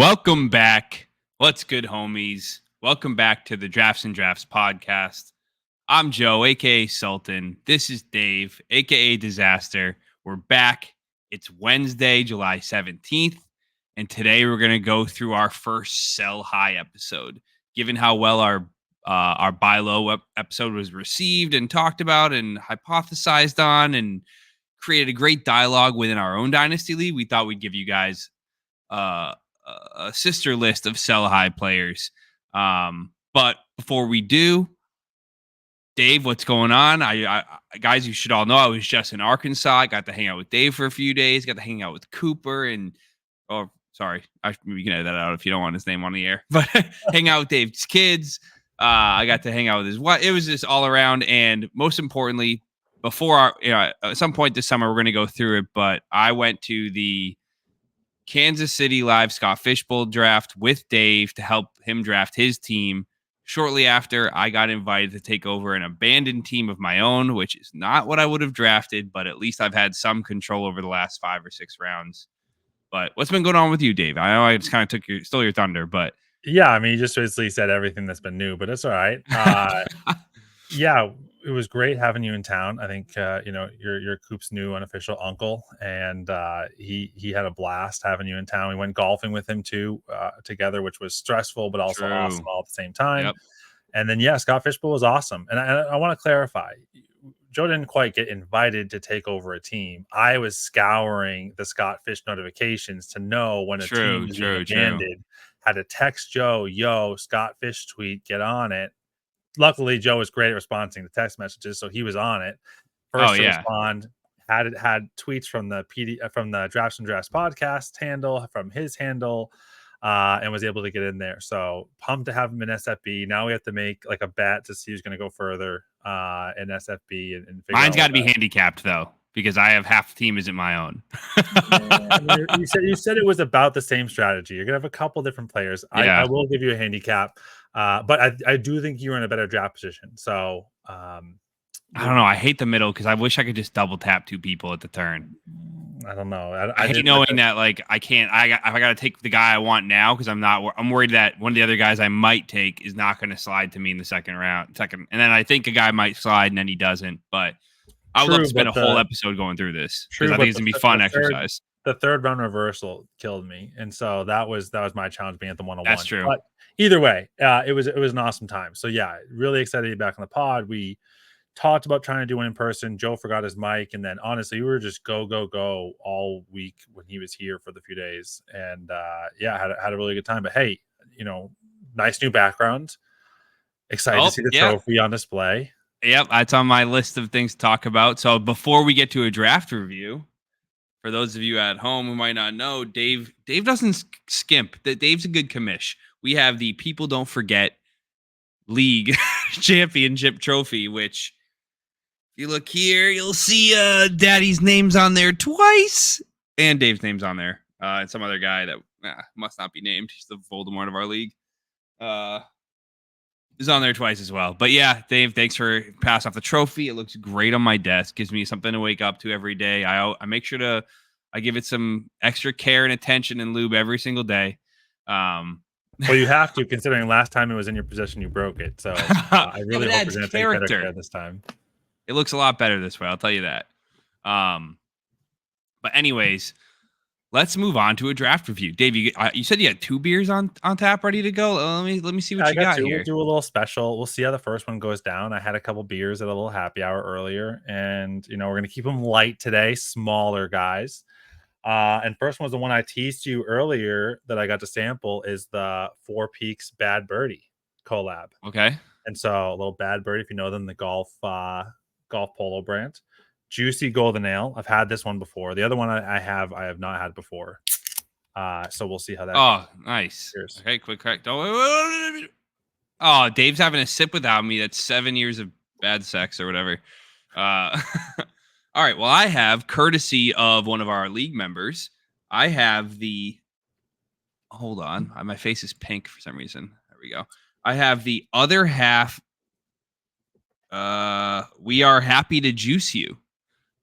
Welcome back. What's good, homies? Welcome back to the Drafts and Draughts podcast. I'm Joe, aka Sultan. This is Dave, aka Disaster. We're back. It's Wednesday, July 17th, and today we're going to go through our first sell high episode. Given how well our buy low episode was received and talked about and hypothesized on and created a great dialogue within our own Dynasty League, we thought we'd give you guys a sister list of sell high players. But before we do, Dave, what's going on? I guys, you should all know I was just in Arkansas. I got to hang out with Dave for a few days. Got to hang out with Cooper and sorry, we can edit that out if you don't want his name on the air. But hang out with Dave's kids. I got to hang out with his wife. It was just all around, and most importantly, before at some point this summer we're going to go through it. But I went to the Kansas City Live Scott Fishbowl draft with Dave to help him draft his team. Shortly after, I got invited to take over an abandoned team of my own, which is not what I would have drafted, but at least I've had some control over the last 5 or 6 rounds. But what's been going on with you, Dave? I know I just kind of stole your thunder, but yeah, I mean, you just basically said everything that's been new, but it's all right. Yeah, it was great having you in town. I think you're Coop's new unofficial uncle, and he had a blast having you in town. We went golfing with him too together, which was stressful but also awesome all at the same time. Yep. And then Scott Fishbowl was awesome. And I want to clarify, Joe didn't quite get invited to take over a team. I was scouring the Scott Fish notifications to know when a team was being abandoned. Had to text Joe, yo, Scott Fish tweet, get on it. Luckily, Joe was great at responding to text messages, so he was on it. First to respond, had tweets from the Drafts and Draughts podcast handle, from his handle, and was able to get in there. So pumped to have him in SFB. Now we have to make like a bet to see who's going to go further in SFB. And mine's got to be handicapped though, because I have half the team isn't my own. You said it was about the same strategy. You're gonna have a couple different players. I will give you a handicap, but I do think you're in a better draft position. So I don't know. I hate the middle because I wish I could just double tap 2 people at the turn. I don't know. I hate knowing that like I can't. I got to take the guy I want now because I'm worried that one of the other guys I might take is not going to slide to me in the second, and then I think a guy might slide and then he doesn't. But I would love to spend a whole episode going through this because I think it's gonna be fun exercise. The third round reversal killed me, and so that was my challenge being at the 101. That's true. But either way, it was an awesome time. So really excited to be back on the pod. We talked about trying to do one in person. Joe forgot his mic, and then honestly, we were just go all week when he was here for the few days, and had a really good time. But hey, nice new background. Excited to see the trophy on display. Yep, that's on my list of things to talk about. So before we get to a draft review, for those of you at home who might not know, Dave doesn't skimp. Dave's a good commish. We have the People Don't Forget League Championship Trophy, which if you look here, you'll see Daddy's name's on there twice, and Dave's name's on there, and some other guy that must not be named. He's the Voldemort of our league. Is on there twice as well. But yeah, Dave, thanks for passing off the trophy. It looks great on my desk. Gives me something to wake up to every day. I make sure I give it some extra care and attention and lube every single day. Well, you have to, considering last time it was in your possession, you broke it. So I really hope you're going to take better care this time. It looks a lot better this way. I'll tell you that. But anyways, let's move on to a draft review. Dave, you said you had 2 beers on tap ready to go. Let me see what you got here. We'll do a little special. We'll see how the first one goes down. I had a couple beers at a little happy hour earlier, and we're going to keep them light today, smaller guys. And first one was the one I teased you earlier that I got to sample is the 4 Peaks Bad Birdie collab. Okay. And so a little Bad Birdie, if you know them, the golf polo brand. Juicy Golden Ale. I've had this one before. The other one I have not had before. So we'll see how that goes. Nice. Cheers. Okay, quick crack. Oh, Dave's having a sip without me. That's 7 years of bad sex or whatever. All right. Well, I have, courtesy of one of our league members, I have hold on. My face is pink for some reason. There we go. I have the other half. We Are Happy to Juice You.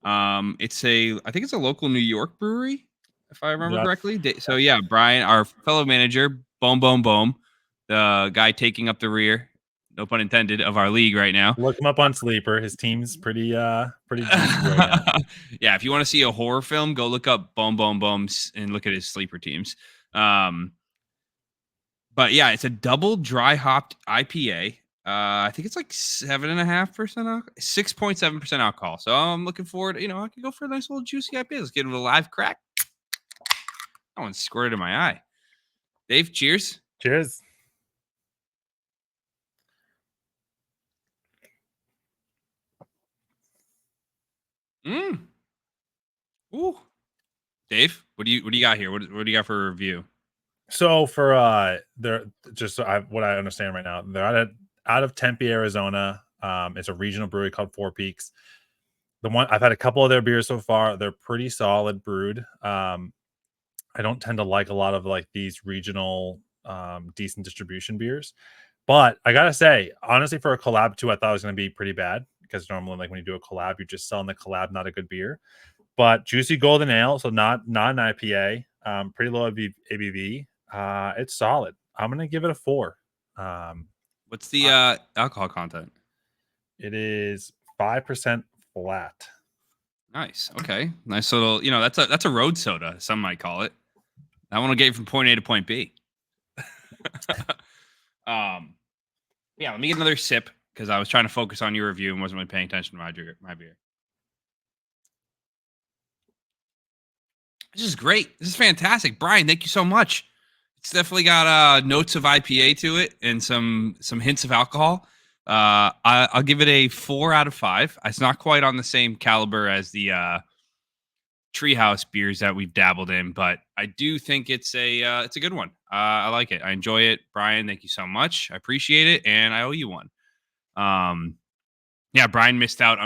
I think it's a local New York brewery. if I remember correctly. So yeah, Brian, our fellow manager, boom, the guy taking up the rear, no pun intended, of our league right now. Look him up on Sleeper. His team's pretty juicy right now. Yeah, if you want to see a horror film, go look up Boom and look at his sleeper teams. But yeah, it's a double dry hopped IPA. I think it's like 7.5%, 6.7% alcohol. So I'm looking forward. I can go for a nice little juicy IPA. Let's get it a live crack. That one squirted in my eye. Dave, cheers. Cheers. Ooh. Dave, what do you got here? What do you got for a review? So for they're just what I understand right now, they're out of Tempe, Arizona. It's a regional brewery called Four Peaks. The one I've had a couple of their beers so far. They're pretty solid brewed. I don't tend to like a lot of like these regional decent distribution beers, but I gotta say, honestly, for a collab too, I thought it was gonna be pretty bad because normally like when you do a collab, you're just selling the collab, not a good beer. But juicy golden ale, so not an IPA, pretty low ABV. It's solid. I'm gonna give it a 4. What's the alcohol content? It is 5% flat. Nice. Okay. Nice little. That's a road soda. Some might call it. That one will get you from point A to point B. Yeah. Let me get another sip because I was trying to focus on your review and wasn't really paying attention to my beer. This is great. This is fantastic, Brian. Thank you so much. It's definitely got notes of IPA to it and some hints of alcohol. I'll give it a 4 out of 5. It's not quite on the same caliber as the Treehouse beers that we've dabbled in, but I do think it's a good one. I like it. I enjoy it. Brian, thank you so much. I appreciate it, and I owe you one. Yeah, Brian missed out.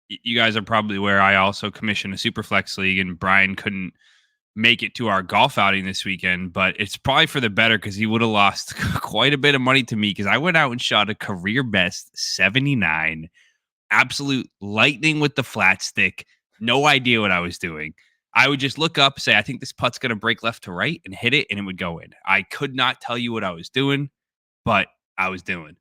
You guys are probably aware I also commissioned a Superflex league, and Brian couldn't make it to our golf outing this weekend, but it's probably for the better because he would have lost quite a bit of money to me because I went out and shot a career best 79, absolute lightning with the flat stick. No idea what I was doing. I would just look up, say, I think this putt's going to break left to right and hit it, and it would go in. I could not tell you what I was doing, but I was doing.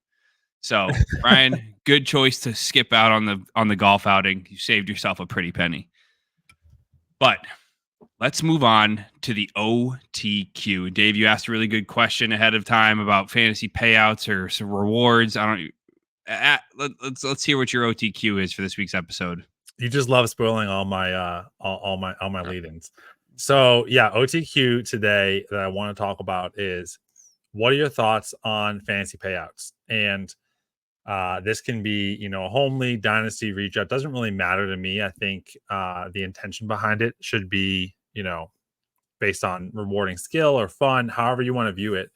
So, Brian, good choice to skip out on the golf outing. You saved yourself a pretty penny. But let's move on to the OTQ. Dave, you asked a really good question ahead of time about fantasy payouts or some rewards. Let's hear what your OTQ is for this week's episode. You just love spoiling all my lead-ins. So yeah, OTQ today that I want to talk about is what are your thoughts on fantasy payouts? And this can be, a home league, dynasty, redraft. Doesn't really matter to me. I think the intention behind it should be, based on rewarding skill or fun, however you want to view it.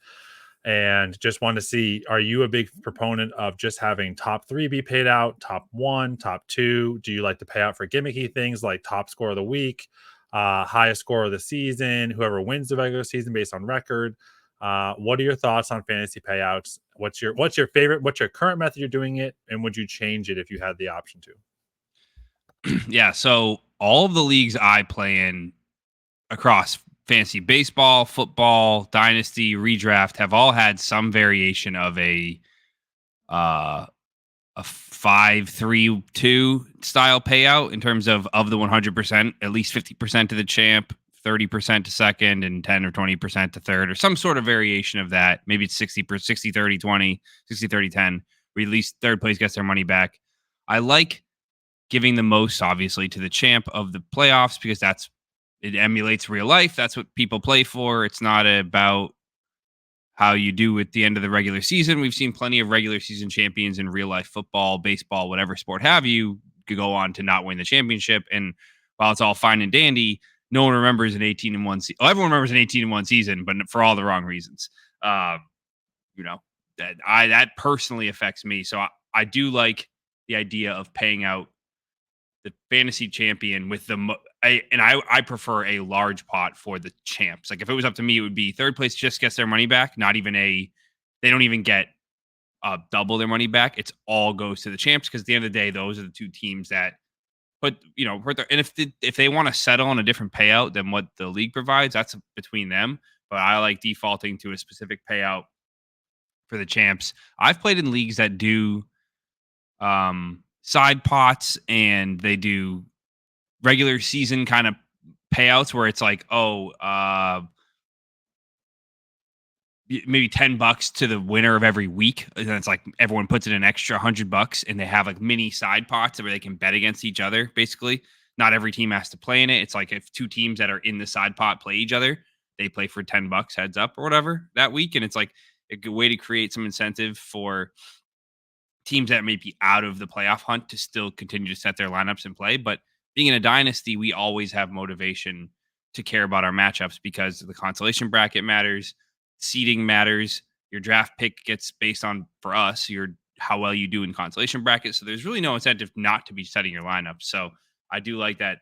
And just want to see, are you a big proponent of just having top 3 be paid out, top 1, top 2? Do you like to pay out for gimmicky things like top score of the week, highest score of the season, whoever wins the regular season based on record? What are your thoughts on fantasy payouts? What's your favorite? What's your current method you're doing it? And would you change it if you had the option to? Yeah. So all of the leagues I play in across fantasy baseball, football, dynasty, redraft have all had some variation of a 5-3-2 style payout in terms of the 100%, at least 50% to the champ, 30% to second, and 10 or 20% to third, or some sort of variation of that. Maybe it's 60-30-20, 60-30-10, where at least third place gets their money back. I like giving the most, obviously, to the champ of the playoffs because it emulates real life. That's what people play for. It's not about how you do at the end of the regular season. We've seen plenty of regular season champions in real life football, baseball, whatever sport have you, could go on to not win the championship. And while it's all fine and dandy, no one remembers an 18-1 season. Everyone remembers an 18-1 season, but for all the wrong reasons. That personally affects me. So I do the idea of paying out the fantasy champion with I prefer a large pot for the champs. Like if it was up to me, it would be third place just gets their money back. They don't even get double their money back. It's all goes to the champs because at the end of the day, those are the two teams that and if they want to settle on a different payout than what the league provides, that's between them. But I like defaulting to a specific payout for the champs. I've played in leagues that do side pots, and they do regular season kind of payouts where it's like, maybe $10 to the winner of every week. And then it's like everyone puts in an extra $100, and they have like mini side pots where they can bet against each other. Basically, not every team has to play in it. It's like if two teams that are in the side pot play each other, they play for $10 heads up or whatever that week. And it's like a good way to create some incentive for teams that may be out of the playoff hunt to still continue to set their lineups and play. But being in a dynasty, we always have motivation to care about our matchups because the consolation bracket matters, seeding matters, your draft pick gets based on, for us, how well you do in consolation brackets. So there's really no incentive not to be setting your lineup. So I do like that.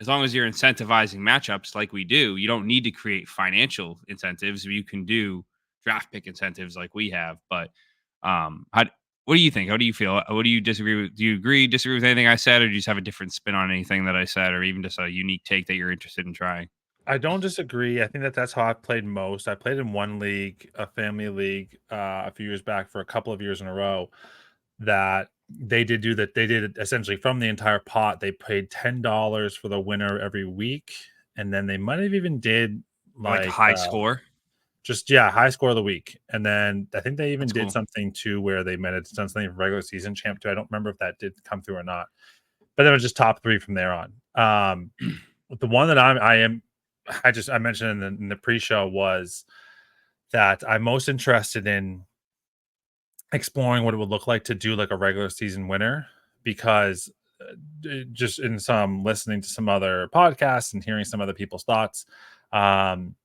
As long as you're incentivizing matchups like we do, you don't need to create financial incentives. You can do draft pick incentives like we have. But what do you think? How do you feel? What do you disagree with? Do you agree, disagree with anything I said, or do you just have a different spin on anything that I said, or even just a unique take that you're interested in trying? I don't disagree. I think that's how I've played most. I played in one league, a family league, a few years back for a couple of years in a row that they did do that. They did it essentially from the entire pot. They paid $10 for the winner every week. And then they might have even did Like like high score? high score of the week. And then I think they even That's did cool. something too where they might have done something for regular season champ too. I don't remember if that did come through or not. But then it was just top three from there on. The one that I mentioned in the pre-show was that I'm most interested in exploring what it would look like to do like a regular season winner because just in some listening to some other podcasts and hearing some other people's thoughts, um,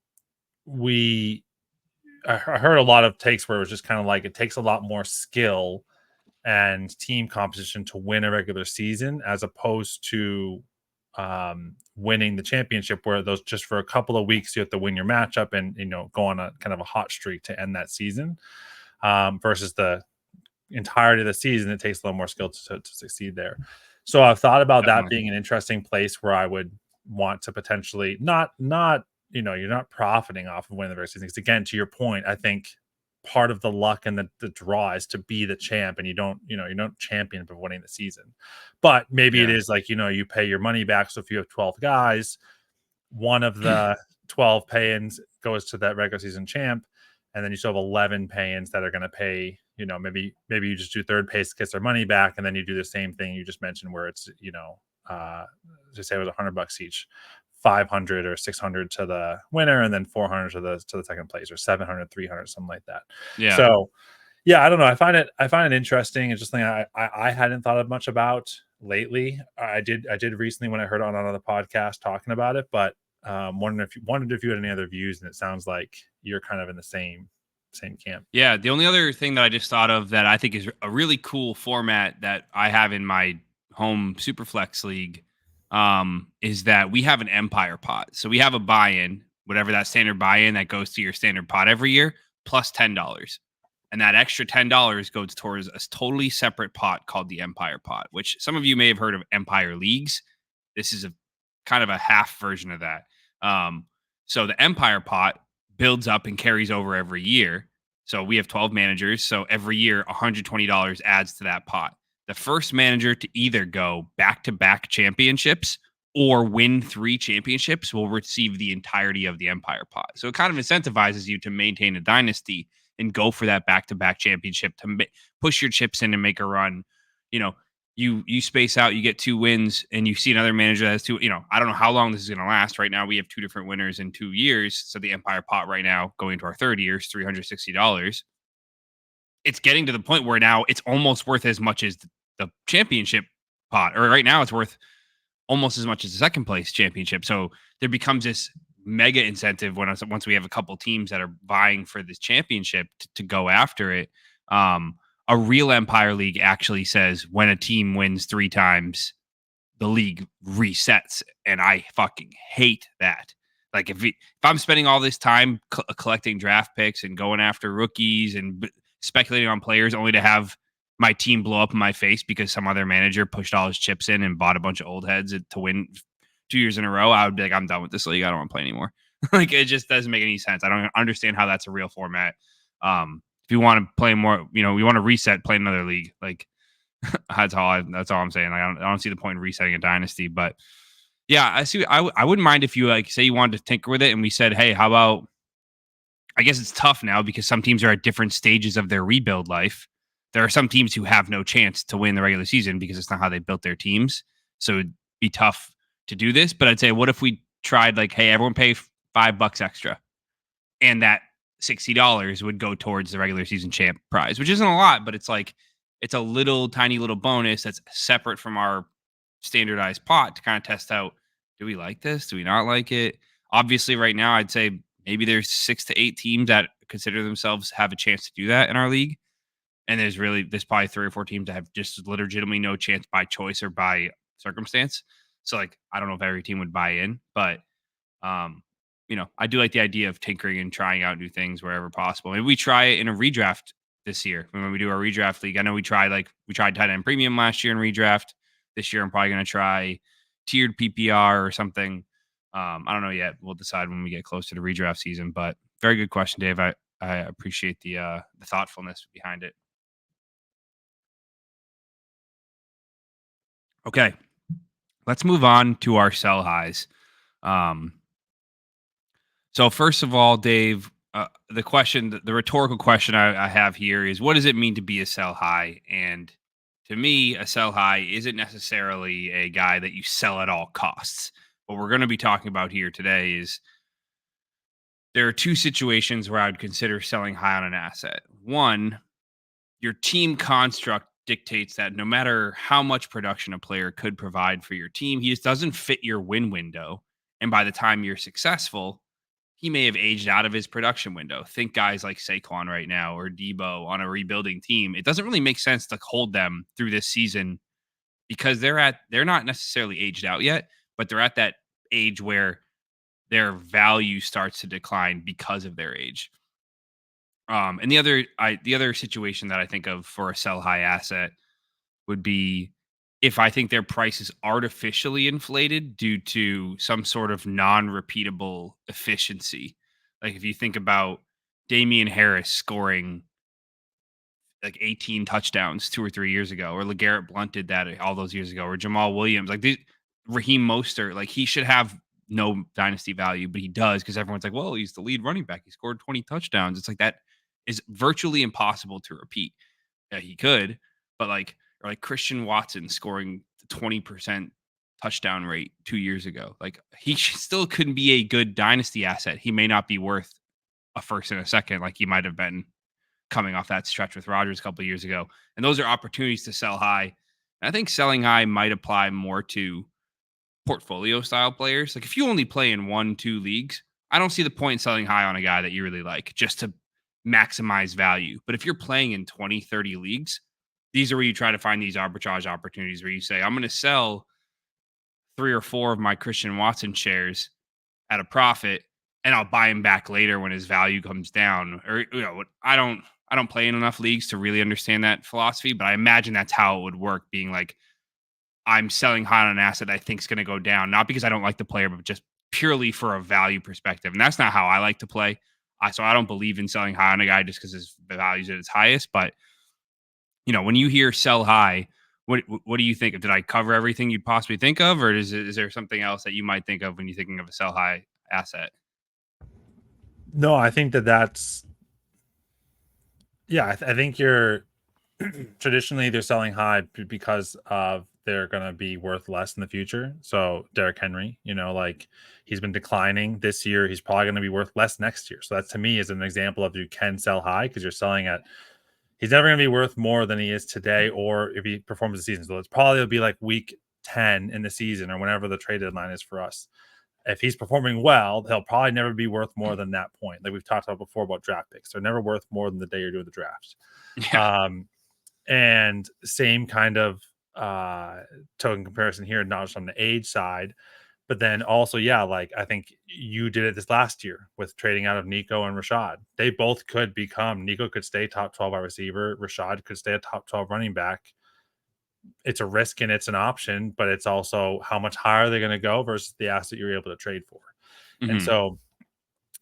I heard a lot of takes where it was just kind of like it takes a lot more skill and team composition to win a regular season as opposed to winning the championship where those just for a couple of weeks you have to win your matchup and go on a kind of a hot streak to end that season versus the entirety of the season. It takes a little more skill to succeed there. So I've thought about that Definitely. being an interesting place where I would want to potentially not you're not profiting off of winning the regular season. Because again, to your point, I think part of the luck and the draw is to be the champ, and you don't champion for winning the season. But maybe it Yeah. is like you pay your money back. So if you have 12 guys, one of the 12 pay-ins goes to that regular season champ, and then you still have 11 pay-ins that are going to pay. Maybe you just do third place, gets their money back, and then you do the same thing you just mentioned, where it's just say it was $100 each. 500 or 600 to the winner, and then 400 to the second place, or 700, 300, something like that. Yeah. So, yeah, I don't know. I find it interesting. It's just something I hadn't thought of much about lately. I did recently when I heard on another podcast talking about it, but wondered if you had any other views, and it sounds like you're kind of in the same camp. Yeah. The only other thing that I just thought of that I think is a really cool format that I have in my home Superflex league is that we have an Empire pot. So we have a buy-in, whatever that standard buy-in that goes to your standard pot every year, plus $10. And that extra $10 goes towards a totally separate pot called the Empire pot, which some of you may have heard of Empire Leagues. This is a kind of a half version of that. So the Empire pot builds up and carries over every year. So we have 12 managers. So every year, $120 adds to that pot. The first manager to either go back-to-back championships or win 3 championships will receive the entirety of the Empire pot. So it kind of incentivizes you to maintain a dynasty and go for that back-to-back championship to push your chips in and make a run. You space out, you get 2 wins, and you see another manager that has 2. I don't know how long this is going to last. Right now, we have 2 different winners in 2 years. So the Empire pot right now, going into our third year, is $360. It's getting to the point where now it's almost worth as much as the championship pot, or right now it's worth almost as much as the second place championship. So there becomes this mega incentive once we have a couple teams that are vying for this championship to go after it. A real Empire League actually says when a team wins 3 times, the league resets, and I fucking hate that. Like if I'm spending all this time collecting draft picks and going after rookies and speculating on players only to have my team blow up in my face because some other manager pushed all his chips in and bought a bunch of old heads to win 2 years in a row, I would be like, I'm done with this league. I don't want to play anymore. Like, it just doesn't make any sense. I don't understand how that's a real format. If you want to play more, you want to reset, play another league. Like, that's all I'm saying. Like, I don't see the point in resetting a dynasty, but yeah, I see. I wouldn't mind if you say you wanted to tinker with it and we said, hey, how about, I guess it's tough now because some teams are at different stages of their rebuild life. There are some teams who have no chance to win the regular season because it's not how they built their teams. So it'd be tough to do this. But I'd say, what if we tried hey, everyone pay $5 extra, and that $60 would go towards the regular season champ prize, which isn't a lot, but it's it's a little tiny little bonus that's separate from our standardized pot to kind of test out, do we like this? Do we not like it? Obviously, right now, I'd say maybe there's 6 to 8 teams that consider themselves have a chance to do that in our league. And there's probably 3 or 4 teams that have just legitimately no chance by choice or by circumstance. So I don't know if every team would buy in, but I do like the idea of tinkering and trying out new things wherever possible. Maybe we try it in a redraft this year when we do our redraft league. I know we tried tight end premium last year in redraft. This year, I'm probably going to try tiered PPR or something. I don't know yet. We'll decide when we get close to the redraft season. But very good question, Dave. I appreciate the thoughtfulness behind it. Okay, let's move on to our sell highs. So first of all, Dave, the rhetorical question I have here is, what does it mean to be a sell high? And to me, a sell high isn't necessarily a guy that you sell at all costs. What we're going to be talking about here today is there are 2 situations where I would consider selling high on an asset. One, your team construct dictates that no matter how much production a player could provide for your team, he just doesn't fit your win window. And by the time you're successful, he may have aged out of his production window. Think guys like Saquon right now or Debo on a rebuilding team. It doesn't really make sense to hold them through this season because they're not necessarily aged out yet, but they're at that age where their value starts to decline because of their age. And the other situation that I think of for a sell high asset would be if I think their price is artificially inflated due to some sort of non-repeatable efficiency. Like if you think about Damian Harris scoring 18 touchdowns 2 or 3 years ago, or LeGarrette Blount did that all those years ago, or Jamal Williams, Raheem Mostert, he should have no dynasty value, but he does because everyone's like, well, he's the lead running back. He scored 20 touchdowns. It's that is virtually impossible to repeat. Yeah, he could, but or Christian Watson scoring 20% touchdown rate 2 years ago. He still couldn't be a good dynasty asset. He may not be worth a first and a second like he might have been coming off that stretch with Rodgers a couple of years ago. And those are opportunities to sell high. And I think selling high might apply more to portfolio style players. If you only play in 1-2 leagues, I don't see the point in selling high on a guy that you really like just to maximize value. But if you're playing in 20, 30 leagues, these are where you try to find these arbitrage opportunities where you say, I'm going to sell 3 or 4 of my Christian Watson shares at a profit and I'll buy him back later when his value comes down. Or, I don't play in enough leagues to really understand that philosophy, but I imagine that's how it would work, being I'm selling high on an asset I think is going to go down, not because I don't like the player, but just purely for a value perspective. And that's not how I like to play. So I don't believe in selling high on a guy just because his value's at its highest. But, when you hear sell high, what do you think of? Did I cover everything you'd possibly think of? Or is there something else that you might think of when you're thinking of a sell high asset? No, I think that's, yeah, I think you're traditionally they're selling high because of they're going to be worth less in the future. So Derrick Henry, he's been declining this year. He's probably going to be worth less next year. So that to me is an example of you can sell high because you're selling at, he's never going to be worth more than he is today, or if he performs the season. So it's probably be week 10 in the season or whenever the trade deadline is for us. If he's performing well, he'll probably never be worth more than that point. Like we've talked about before about draft picks. They're never worth more than the day you're doing the draft. Yeah. And same kind of token comparison here, not just on the age side, But then also, yeah, like I think you did it this last year with trading out of Nico and Rachaad. They both could become Nico could stay top 12 wide receiver, Rachaad could stay a top 12 running back. It's a risk and it's an option, but it's also how much higher they're going to go versus the asset you're able to trade for. And so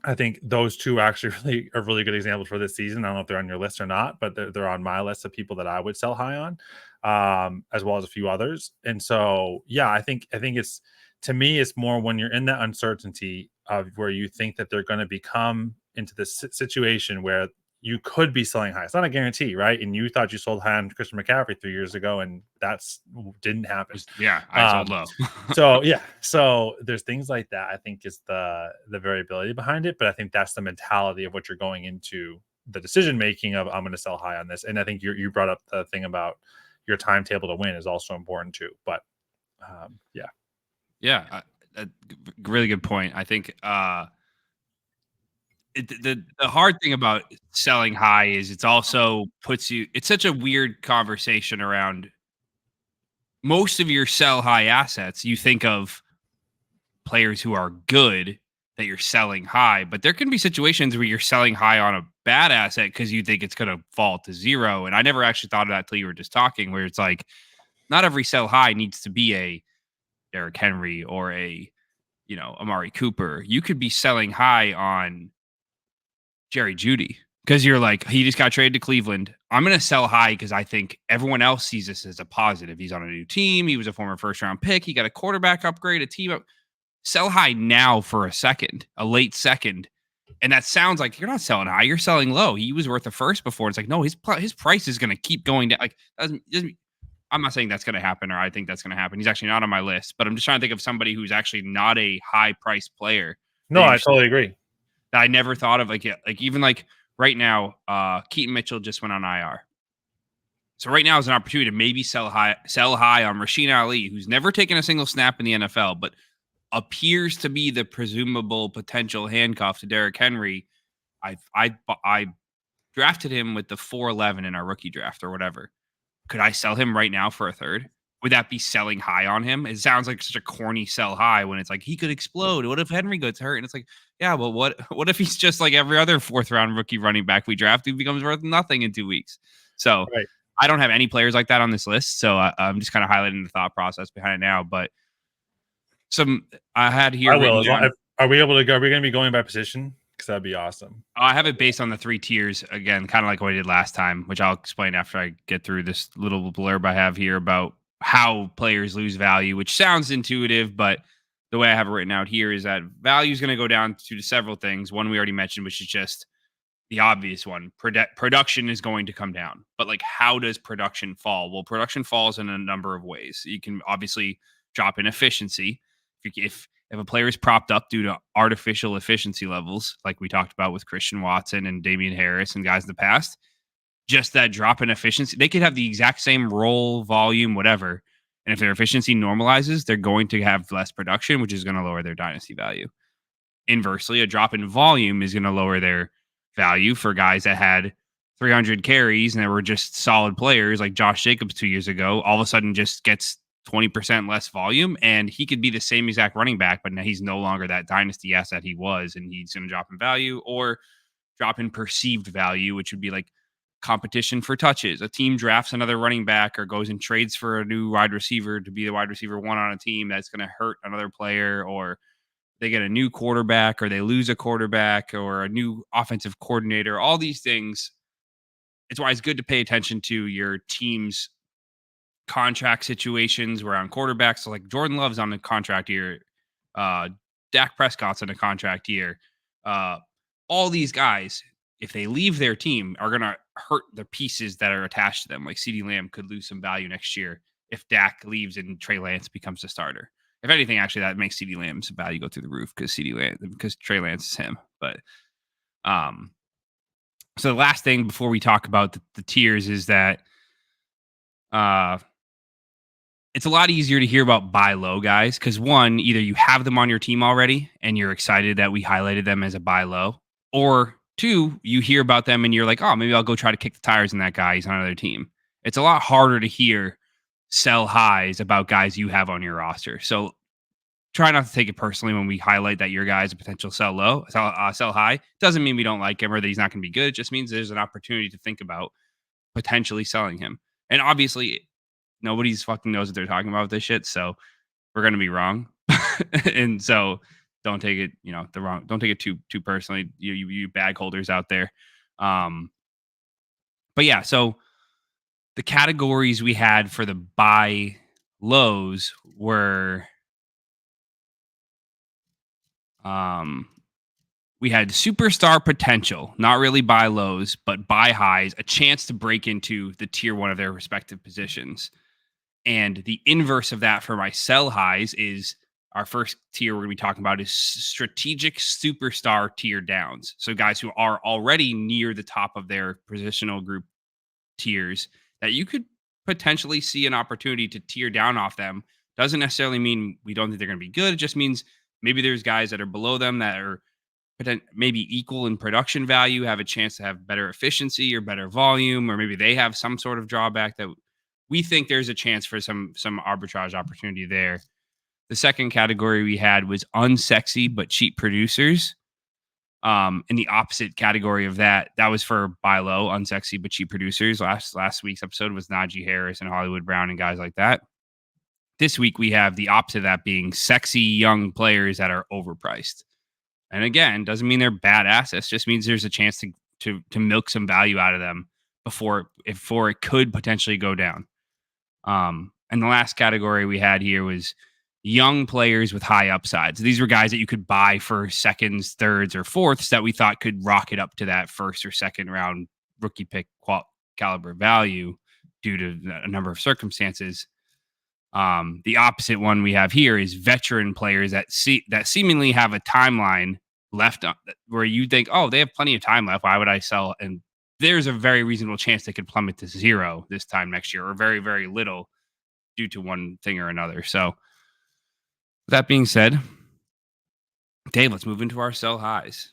I think those two actually really are really good examples for this season. I don't know if they're on your list or not, but they're on my list of people that I would sell high on, as well as a few others. And so, yeah, I think it's, to me, it's more when you're in that uncertainty of where you think that they're going to become into this situation where you could be selling high. It's not a guarantee, right? And you thought you sold high on Christian McCaffrey 3 years ago, and that's didn't happen. I sold low. So yeah, so there's things like that. I think is the variability behind it, but I think that's the mentality of what you're going into the decision making of. I'm going to sell high on this, and I think you brought up the thing about your timetable to win is also important too. But yeah, really good point. I think the hard thing about selling high is it's also it's such a weird conversation around most of your sell high assets. You think of players who are good that you're selling high, but there can be situations where you're selling high on a bad asset because you think it's going to fall to zero. And I never actually thought of that till you were just talking, where it's like not every sell high needs to be a Derrick Henry or a Amari Cooper. You could be selling high on Jerry Jeudy because you're like, he just got traded to Cleveland. I'm going to sell high because I think everyone else sees this as a positive. He's on a new team. He was a former first-round pick. He got a quarterback upgrade, a team up. Sell high now for a late second. And that sounds like you're not selling high. You're selling low. He was worth a first before. It's like, no, his price is going to keep going down. Like, I'm not saying that's going to happen or I think that's going to happen. He's actually not on my list, but I'm just trying to think of somebody who's actually not a high-priced player. No, I totally agree. That I never thought of, even right now, Keaton Mitchell just went on IR. So right now is an opportunity to maybe sell high on Rasheen Ali, who's never taken a single snap in the NFL, but appears to be the presumable potential handcuff to Derrick Henry. I drafted him with the 411 in our rookie draft or whatever. Could I sell him right now for a third? Would that be selling high on him? It sounds like such a corny sell high when it's like he could explode. What if Henry gets hurt? And it's like, yeah, well, what if he's just like every other fourth round rookie running back we draft who becomes worth nothing in 2 weeks? So right. I don't have any players like that on this list. So I'm just kind of highlighting the thought process behind it now. But I had here. I will. Are we able to go? Are we going to be going by position? Because that'd be awesome. I have it based on the 3 tiers again, kind of like what I did last time, which I'll explain after I get through this little blurb I have here about how players lose value, which sounds intuitive, but the way I have it written out here is that value is going to go down to several things. One we already mentioned, which is just the obvious one. Production is going to come down, but like, how does production fall? Well, production falls in a number of ways. You can obviously drop in efficiency. If a player is propped up due to artificial efficiency levels, like we talked about with Christian Watson and Damian Harris and guys in the past, just that drop in efficiency, they could have the exact same role, volume, whatever. And if their efficiency normalizes, they're going to have less production, which is going to lower their dynasty value. Inversely, a drop in volume is going to lower their value for guys that had 300 carries and they were just solid players like Josh Jacobs 2 years ago. All of a sudden just gets 20% less volume and he could be the same exact running back, but now he's no longer that dynasty asset he was, and he's going to drop in value or drop in perceived value, which would be like competition for touches. A team drafts another running back or goes and trades for a new wide receiver to be the wide receiver one on a team that's going to hurt another player, or they get a new quarterback or they lose a quarterback or a new offensive coordinator. All these things. It's why it's good to pay attention to your team's contract situations around quarterbacks. So like Jordan Love's on a contract year. Dak Prescott's in a contract year. All these guys, if they leave their team, are going to hurt the pieces that are attached to them. Like CeeDee Lamb could lose some value next year if Dak leaves and Trey Lance becomes a starter. If anything, actually, that makes CeeDee Lamb's value go through the roof because Trey Lance is him. But so the last thing before we talk about the tiers is that it's a lot easier to hear about buy low guys because one, either you have them on your team already and you're excited that we highlighted them as a buy low, or two, you hear about them and you're like, oh, maybe I'll go try to kick the tires on that guy. He's on another team. It's a lot harder to hear sell highs about guys you have on your roster. So try not to take it personally when we highlight that your guy is a potential sell low, sell high. Doesn't mean we don't like him or that he's not going to be good. It just means there's an opportunity to think about potentially selling him. And obviously, nobody's fucking knows what they're talking about with this shit, so we're going to be wrong. And so don't take it, don't take it too personally, you bag holders out there. But yeah, so the categories we had for the buy lows were we had superstar potential, not really buy lows, but buy highs, a chance to break into the tier one of their respective positions. And the inverse of that for my sell highs is our first tier we're going to be talking about is strategic superstar tier downs. So guys who are already near the top of their positional group tiers that you could potentially see an opportunity to tier down off them. Doesn't necessarily mean we don't think they're going to be good. It just means maybe there's guys that are below them that are maybe equal in production value, have a chance to have better efficiency or better volume, or maybe they have some sort of drawback that we think there's a chance for some arbitrage opportunity there. The second category we had was unsexy but cheap producers. In the opposite category of that was for buy low, unsexy but cheap producers. Last week's episode was Najee Harris and Hollywood Brown and guys like that. This week we have the opposite of that being sexy young players that are overpriced. And again, doesn't mean they're bad assets, just means there's a chance to milk some value out of them before it could potentially go down. And the last category we had here was young players with high upsides. These were guys that you could buy for seconds, thirds, or fourths that we thought could rocket up to that first or second round rookie pick caliber value due to a number of circumstances. The opposite one we have here is veteran players that seemingly have a timeline left where you think, oh, they have plenty of time left. Why would I sell? And there's a very reasonable chance they could plummet to 0 this time next year, or very, very little due to one thing or another. So that being said, Dave, let's move into our sell highs.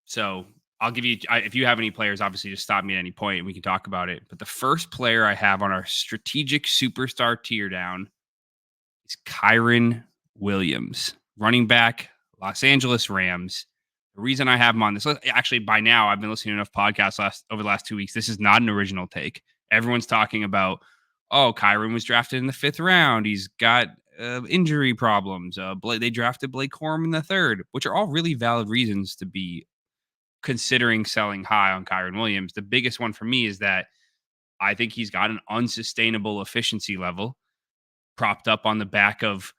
So I'll give you, if you have any players, obviously just stop me at any point and we can talk about it. But the first player I have on our strategic superstar tier down is Kyren Wiliams, running back, Los Angeles Rams. The reason I have him on this, actually, by now, I've been listening to enough podcasts over the last 2 weeks. This is not an original take. Everyone's talking about, oh, Kyren was drafted in the 5th round. He's got injury problems. They drafted Blake Corum in the 3rd, which are all really valid reasons to be considering selling high on Kyren Wiliams. The biggest one for me is that I think he's got an unsustainable efficiency level propped up on the back of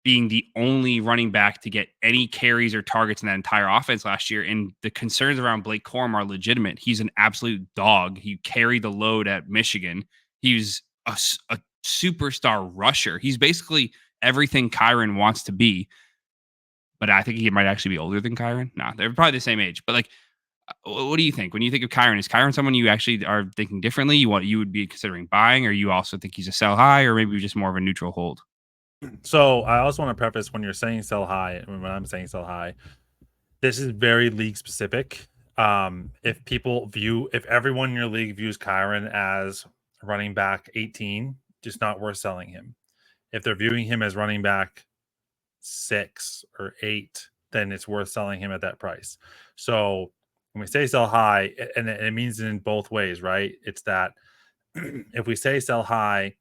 being the only running back to get any carries or targets in that entire offense last year. And the concerns around Blake Corum are legitimate. He's an absolute dog. He carried the load at Michigan. He's a superstar rusher. He's basically everything Kyren wants to be. But I think he might actually be older than Kyren. Nah, they're probably the same age. But like, what do you think when you think of Kyren? Is Kyren someone you actually are thinking differently? You would be considering buying, or you also think he's a sell high, or maybe just more of a neutral hold? So I also want to preface when you're saying sell high, when I'm saying sell high, this is very league specific. If everyone in your league views Kyren as running back 18, just not worth selling him. If they're viewing him as running back 6 or 8, then it's worth selling him at that price. So when we say sell high, and it means it in both ways, right? It's that if we say sell high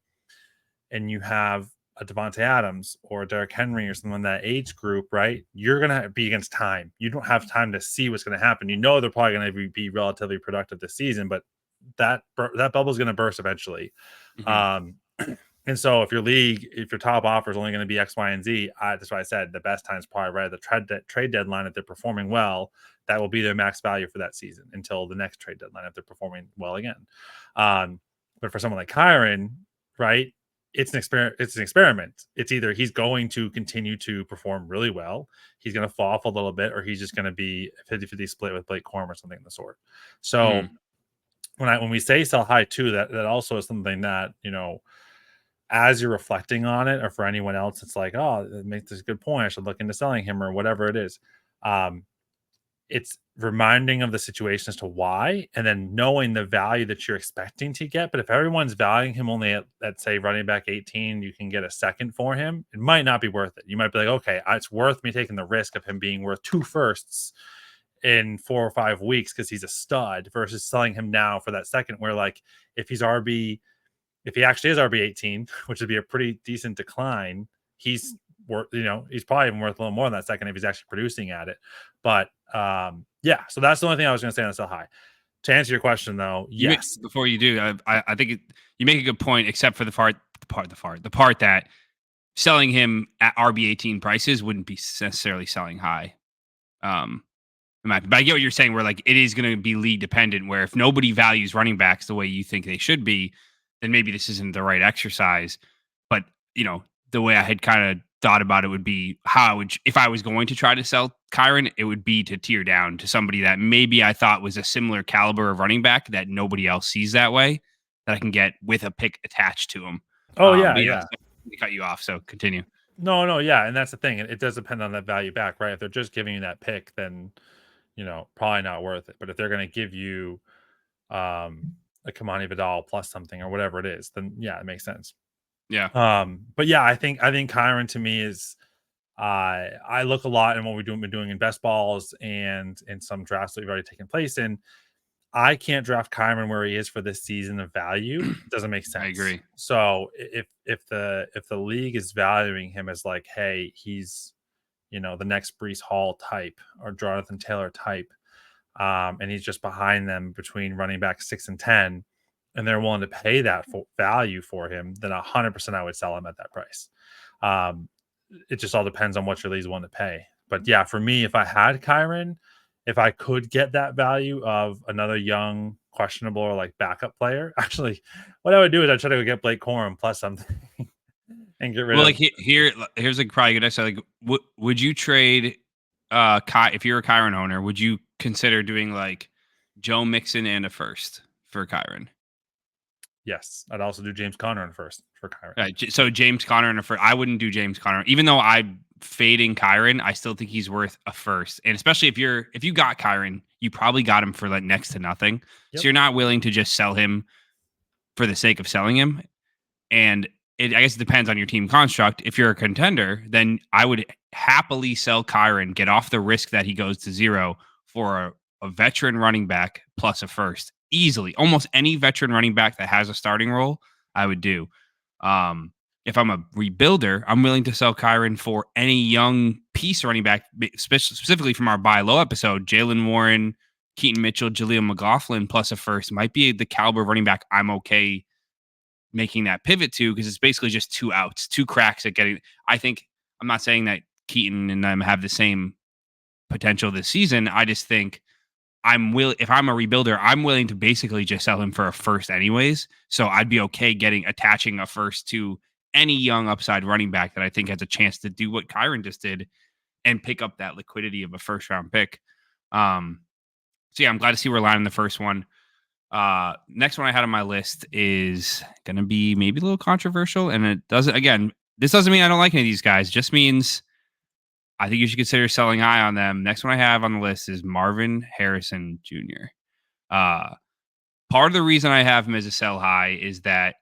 and you have a Devontae Adams or Derrick Henry or someone in that age group, right? You're going to be against time. You don't have time to see what's going to happen. You know they're probably going to be relatively productive this season, but that bubble is going to burst eventually. Mm-hmm. And so if your top offer is only going to be X, Y, and Z, that's why I said the best time is probably right at the trade deadline. If they're performing well, that will be their max value for that season until the next trade deadline if they're performing well again. But for someone like Kyren, right, it's an experiment. It's either he's going to continue to perform really well, he's going to fall off a little bit, or he's just going to be 50-50 split with Blake Corum or something of the sort. So when we say sell high too, that also is something that, as you're reflecting on it, or for anyone else, it's like, oh, it makes this a good point. I should look into selling him or whatever it is. it's reminding of the situation as to why, and then knowing the value that you're expecting to get. But if everyone's valuing him only at say running back 18, you can get a second for him. It might not be worth it. You might be like, okay, it's worth me taking the risk of him being worth 2 firsts in 4 or 5 weeks because he's a stud versus selling him now for that second. Where like if he actually is RB 18, which would be a pretty decent decline, he's worth, he's probably even worth a little more than that second if he's actually producing at it. But yeah, so that's the only thing I was going to say on the sell high. To answer your question, though, yes. Before you do, I think you make a good point, except for the part that selling him at RB18 prices wouldn't be necessarily selling high. But I get what you're saying, where like it is going to be league dependent, where if nobody values running backs the way you think they should be, then maybe this isn't the right exercise. But the way I had kind of thought about it would be if I was going to try to sell Kyren, it would be to tier down to somebody that maybe I thought was a similar caliber of running back that nobody else sees that way, that I can get with a pick attached to him. Oh yeah. Cut you off, so continue. No, yeah, and that's the thing. It does depend on that value back, right? If they're just giving you that pick, then probably not worth it. But if they're going to give you a Kamani Vidal plus something or whatever it is, then yeah, it makes sense. Yeah. But yeah, I think Kyren to me is I look a lot in what been doing in best balls and in some drafts that we've already taken place in. I can't draft Kyren where he is for this season of value. It doesn't make sense. I agree. So if the league is valuing him as like, hey, he's the next Breece Hall type or Jonathon Taylor type, and he's just behind them between running back 6 and 10, and they're willing to pay that value for him, then 100% I would sell him at that price. It just all depends on what your league's willing to pay. But yeah, for me, if I had Kyren, if I could get that value of another young, questionable or like backup player, actually, what I would do is I'd try to go get Blake Corum plus something and get rid of. Well, like here's like probably a good answer. Like, would you trade if you're a Kyren owner? Would you consider doing like Joe Mixon and a first for Kyren? Yes, I'd also do James Conner in first for Kyren. Right, so James Conner in a first. I wouldn't do James Conner, even though I'm fading Kyren. I still think he's worth a first, and especially if you got Kyren, you probably got him for like next to nothing. Yep. So you're not willing to just sell him for the sake of selling him. And I guess it depends on your team construct. If you're a contender, then I would happily sell Kyren, get off the risk that he goes to 0 for a veteran running back plus a first. Easily, almost any veteran running back that has a starting role, I would do. If I'm a rebuilder, I'm willing to sell Kyren for any young piece running back, specifically from our buy low episode. Jaylen Warren, Keaton Mitchell, Jaleel McLaughlin plus a first might be the caliber running back I'm okay making that pivot to, because it's basically just 2 outs, 2 cracks at getting. I think I'm not saying that Keaton and them have the same potential this season. I just think if I'm a rebuilder, I'm willing to basically just sell him for a first anyways. So I'd be okay attaching a first to any young upside running back that I think has a chance to do what Kyren just did and pick up that liquidity of a first round pick. So yeah, I'm glad to see we're lining the first one. Next one I had on my list is going to be maybe a little controversial, and this doesn't mean I don't like any of these guys. It just means I think you should consider selling high on them. Next one I have on the list is Marvin Harrison Jr. Part of the reason I have him as a sell high is that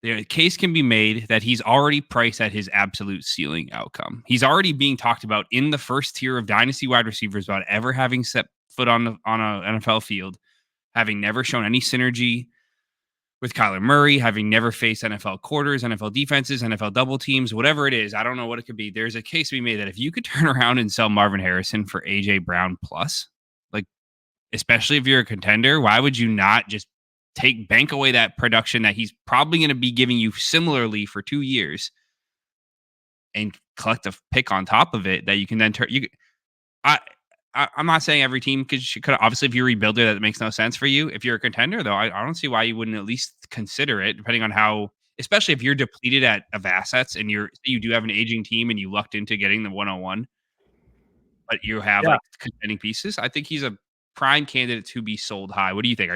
the case can be made that he's already priced at his absolute ceiling outcome. He's already being talked about in the first tier of dynasty wide receivers about ever having set foot on an NFL field, having never shown any synergy with Kyler Murray, having never faced NFL quarters, NFL defenses, NFL double teams, whatever it is. I don't know what it could be. There's a case to be made that if you could turn around and sell Marvin Harrison for AJ Brown plus, like, especially if you're a contender, why would you not just bank away that production that he's probably going to be giving you similarly for 2 years and collect a pick on top of it that you can then turn. I'm not saying every team could obviously, if you're a rebuilder, that makes no sense for you. If you're a contender, though, I don't see why you wouldn't at least consider it, depending on how, especially if you're depleted of assets and you do have an aging team and you lucked into getting the 101, but you have like contending pieces. I think he's a prime candidate to be sold high. What do you think? I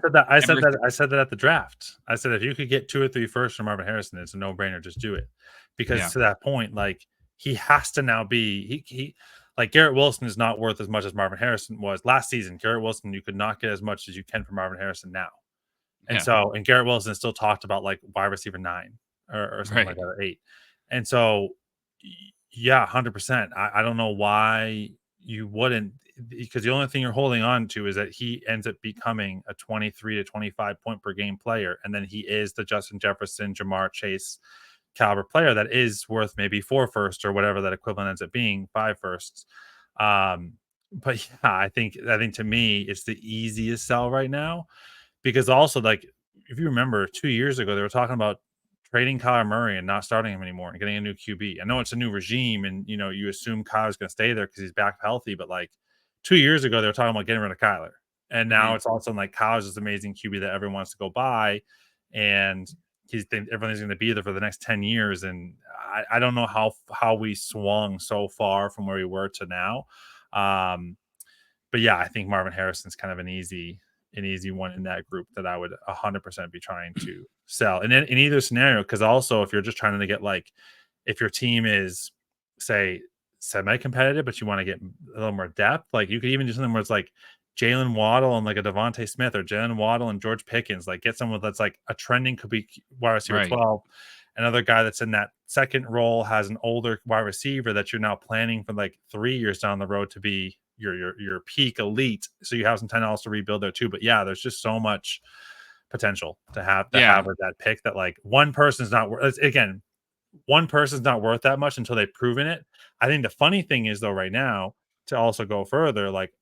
said that at the draft. I said if you could get 2 or 3 firsts from Marvin Harrison, it's a no brainer. Just do it, because to that point, like, he has to now be he like Garrett Wilson is not worth as much as Marvin Harrison was last season. Garrett Wilson, you could not get as much as you can from Marvin Harrison now. And and Garrett Wilson is still talked about like wide receiver 9 or something like that, or 8. And so, yeah, 100%. I don't know why you wouldn't, because the only thing you're holding on to is that he ends up becoming a 23 to 25 point per game player. And then he is the Justin Jefferson, Jamar Chase caliber player that is worth maybe 4 firsts or whatever that equivalent ends up being, 5 firsts. But yeah, I think to me, it's the easiest sell right now, because also, like, if you remember 2 years ago, they were talking about trading Kyler Murray and not starting him anymore and getting a new QB. I know it's a new regime, and you assume Kyler's going to stay there because he's back healthy. But like 2 years ago, they were talking about getting rid of Kyler, and now it's also like Kyler's this amazing QB that everyone wants to go buy, and everything's going to be there for the next 10 years. And I don't know how we swung so far from where we were to now. But yeah, I think Marvin Harrison's kind of an easy one in that group that I would 100% be trying to sell. And in either scenario, because also if you're just trying to get, like, if your team is, say, semi-competitive, but you want to get a little more depth, like you could even do something where it's like Jalen Waddle and like a Devontae Smith, or Jalen Waddle and George Pickens, like get someone that's like a trending, could be wide receiver 12. Another guy that's in that second role has an older wide receiver that you're now planning for like 3 years down the road to be your peak elite, so you have some $10 to rebuild there too. But yeah, there's just so much potential to have with that pick, that like one person's not worth that much until they've proven it. I think the funny thing is, though, right now, to also go further, like,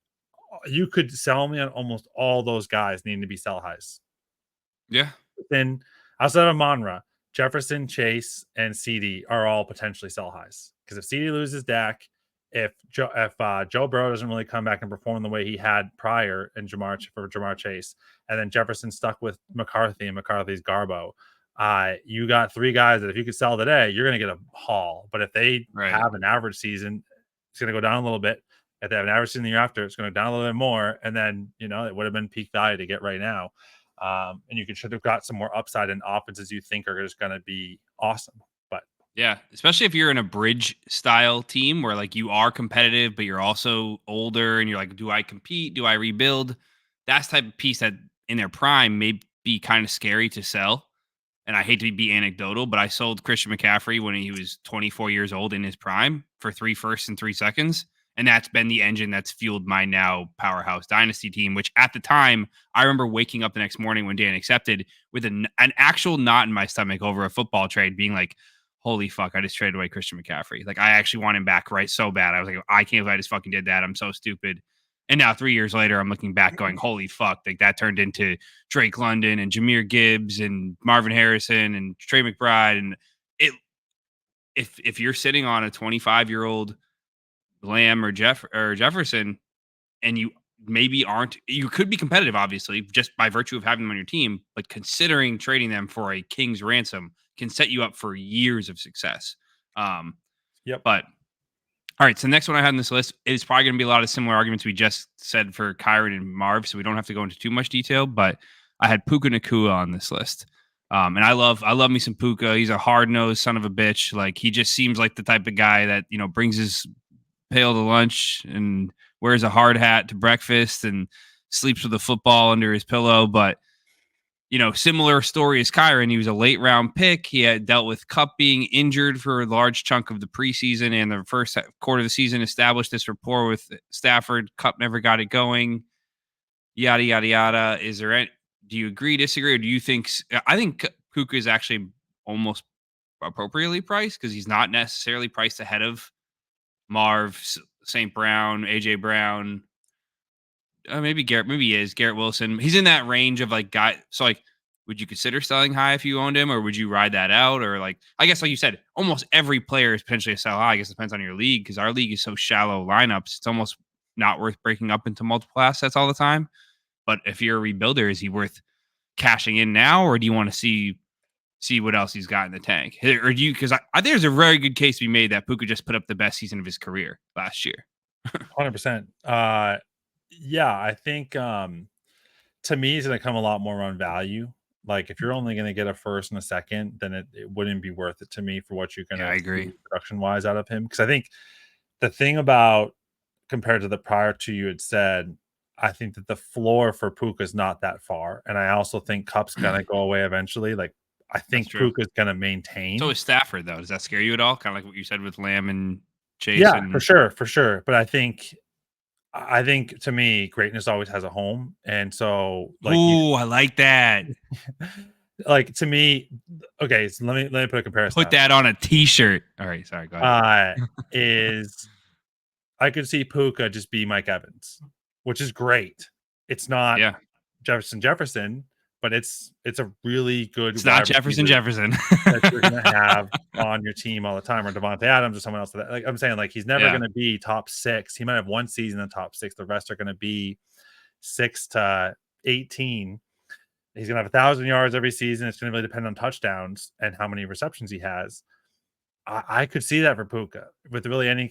you could sell me on almost all those guys needing to be sell highs. Yeah. Then outside of Monra, Jefferson, Chase, and CD are all potentially sell highs, because if CD loses Dak, if Joe Burrow doesn't really come back and perform the way he had prior in Jamar Chase, and then Jefferson stuck with McCarthy and McCarthy's Garbo, you got 3 guys that if you could sell today, you're going to get a haul. But if they have an average season, it's going to go down a little bit. If they have an average season the year after, it's going to go down a little bit more. And then, it would have been peak value to get right now. And you should have got some more upside in offenses you think are just going to be awesome. But yeah, especially if you're in a bridge style team where like you are competitive, but you're also older and you're like, do I compete? Do I rebuild? That's the type of piece that in their prime may be kind of scary to sell. And I hate to be anecdotal, but I sold Christian McCaffrey when he was 24 years old in his prime for 3 firsts and 3 seconds. And that's been the engine that's fueled my now powerhouse Dynasty team, which at the time, I remember waking up the next morning when Dan accepted with an actual knot in my stomach over a football trade, being like, holy fuck, I just traded away Christian McCaffrey. Like, I actually want him back so bad. I was like, I can't believe I just fucking did that. I'm so stupid. And now 3 years later, I'm looking back going, holy fuck, like that turned into Drake London and Jahmyr Gibbs and Marvin Harrison and Trey McBride. And if you're sitting on a 25-year-old Lamb or Jefferson, and you maybe aren't, you could be competitive, obviously, just by virtue of having them on your team, but considering trading them for a king's ransom can set you up for years of success. But all right, so the next one I had on this list is probably going to be a lot of similar arguments we just said for Kyren and Marv, so we don't have to go into too much detail, but I had Puka Nacua on this list. And I love me some Puka. He's a hard-nosed son of a bitch. Like, he just seems like the type of guy that, brings his pail to lunch and wears a hard hat to breakfast and sleeps with a football under his pillow. But, similar story as Kyren. He was a late round pick. He had dealt with Kupp being injured for a large chunk of the preseason, and the first quarter of the season established this rapport with Stafford. Kupp never got it going. Yada, yada, yada. Do you agree, disagree, or do you think? I think Puka is actually almost appropriately priced because he's not necessarily priced ahead of Marv, St. Brown, AJ Brown. Maybe Garrett. Maybe he is Garrett Wilson. He's in that range of like guy. So like, would you consider selling high if you owned him, or would you ride that out? Or like, I guess like you said, almost every player is potentially a sell high. I guess it depends on your league, because our league is so shallow lineups. It's almost not worth breaking up into multiple assets all the time. But if you're a rebuilder, is he worth cashing in now, or do you want to see what else he's got in the tank? Or do you? Because I think there's a very good case to be made that Puka just put up the best season of his career last year. 100%. Yeah, I think to me, it's going to come a lot more on value. Like, if you're only going to get a first and a second, then it wouldn't be worth it to me for what you're going to agree production wise out of him. Because I think the thing about compared to the prior two you had said, I think that the floor for Puka is not that far, and I also think Cup's gonna go away eventually. Like, I think Puka's gonna maintain. So is Stafford, though. Does that scare you at all? Kind of like what you said with Lamb and Chase. Yeah, for sure. But I think to me, greatness always has a home, and so like, I like that. Like, to me, okay. So let me put a comparison. Put that on a T-shirt. All right, sorry. Go ahead. I could see Puka just be Mike Evans, which is great. It's not Jefferson, but it's a really good. It's not Jefferson that you're gonna have on your team all the time, or Devontae Adams or someone else. Like I'm saying, like, he's never gonna be top 6. He might have one season in the top 6. The rest are gonna be 6 to 18. He's gonna have 1,000 yards every season. It's gonna really depend on touchdowns and how many receptions he has. I could see that for Puka with really any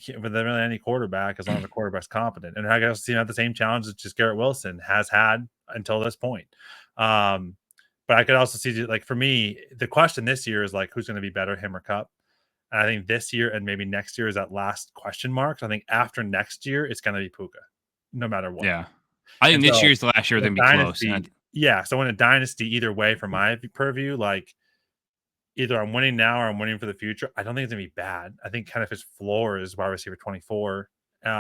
quarterback, as long as the quarterback's competent. And I guess the same challenge that just Garrett Wilson has had until this point. But I could also see, like, for me, the question this year is like, who's going to be better, him or Cup? And I think this year and maybe next year is that last question mark. So I think after next year, it's going to be Puka, no matter what. Yeah, I think this year's the last year they're going to be close. Yeah, so in a dynasty, either way, from my purview, like, either I'm winning now or I'm winning for the future. I don't think it's gonna be bad. I think kind of his floor is wide receiver 24. But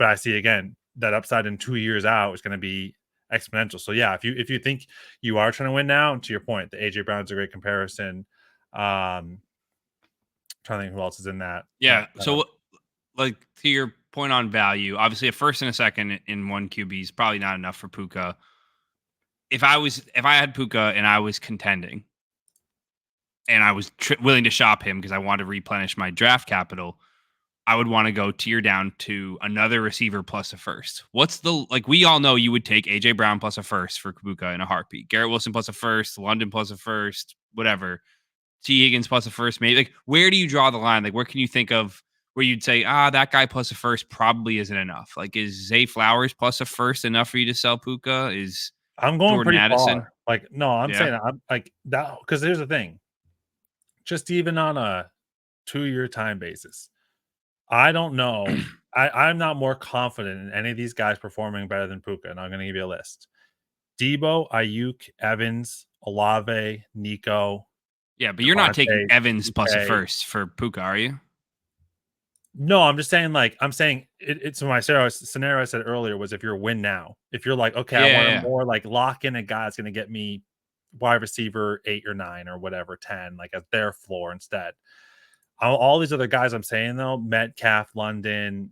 I see again that upside in 2 years out is going to be exponential. So yeah, if you think you are trying to win now, to your point, the AJ Brown's a great comparison. Trying to think who else is in that. Yeah. So like, to your point on value, obviously a first and a second in one QB is probably not enough for Puka. If I had Puka and I was contending, and I was willing to shop him because I wanted to replenish my draft capital, I would want to go tier down to another receiver plus a first. We all know you would take AJ Brown plus a first for Puka in a heartbeat. Garrett Wilson plus a first, London plus a first, whatever. T. Higgins plus a first, maybe. Like, where do you draw the line? Like, where can you think of where you'd say, that guy plus a first probably isn't enough? Like, is Zay Flowers plus a first enough for you to sell Puka? I'm going Jordan pretty Addison far. Like, no, I'm saying I'm like that, because here's the thing. Just even on a 2-year time basis, I don't know. I'm not more confident in any of these guys performing better than Puka, and I'm going to give you a list. Debo, Ayuk, Evans, Olave, Nico. Yeah, but you're not taking Evans plus a first for Puka, are you? No, I'm just saying, like, it's my scenario I said earlier was if you're win now. If you're like, okay, I want to more like lock in a guy that's going to get me wide receiver 8 or 9 or whatever, 10, like, at their floor instead. All these other guys I'm saying, though, Metcalf, London,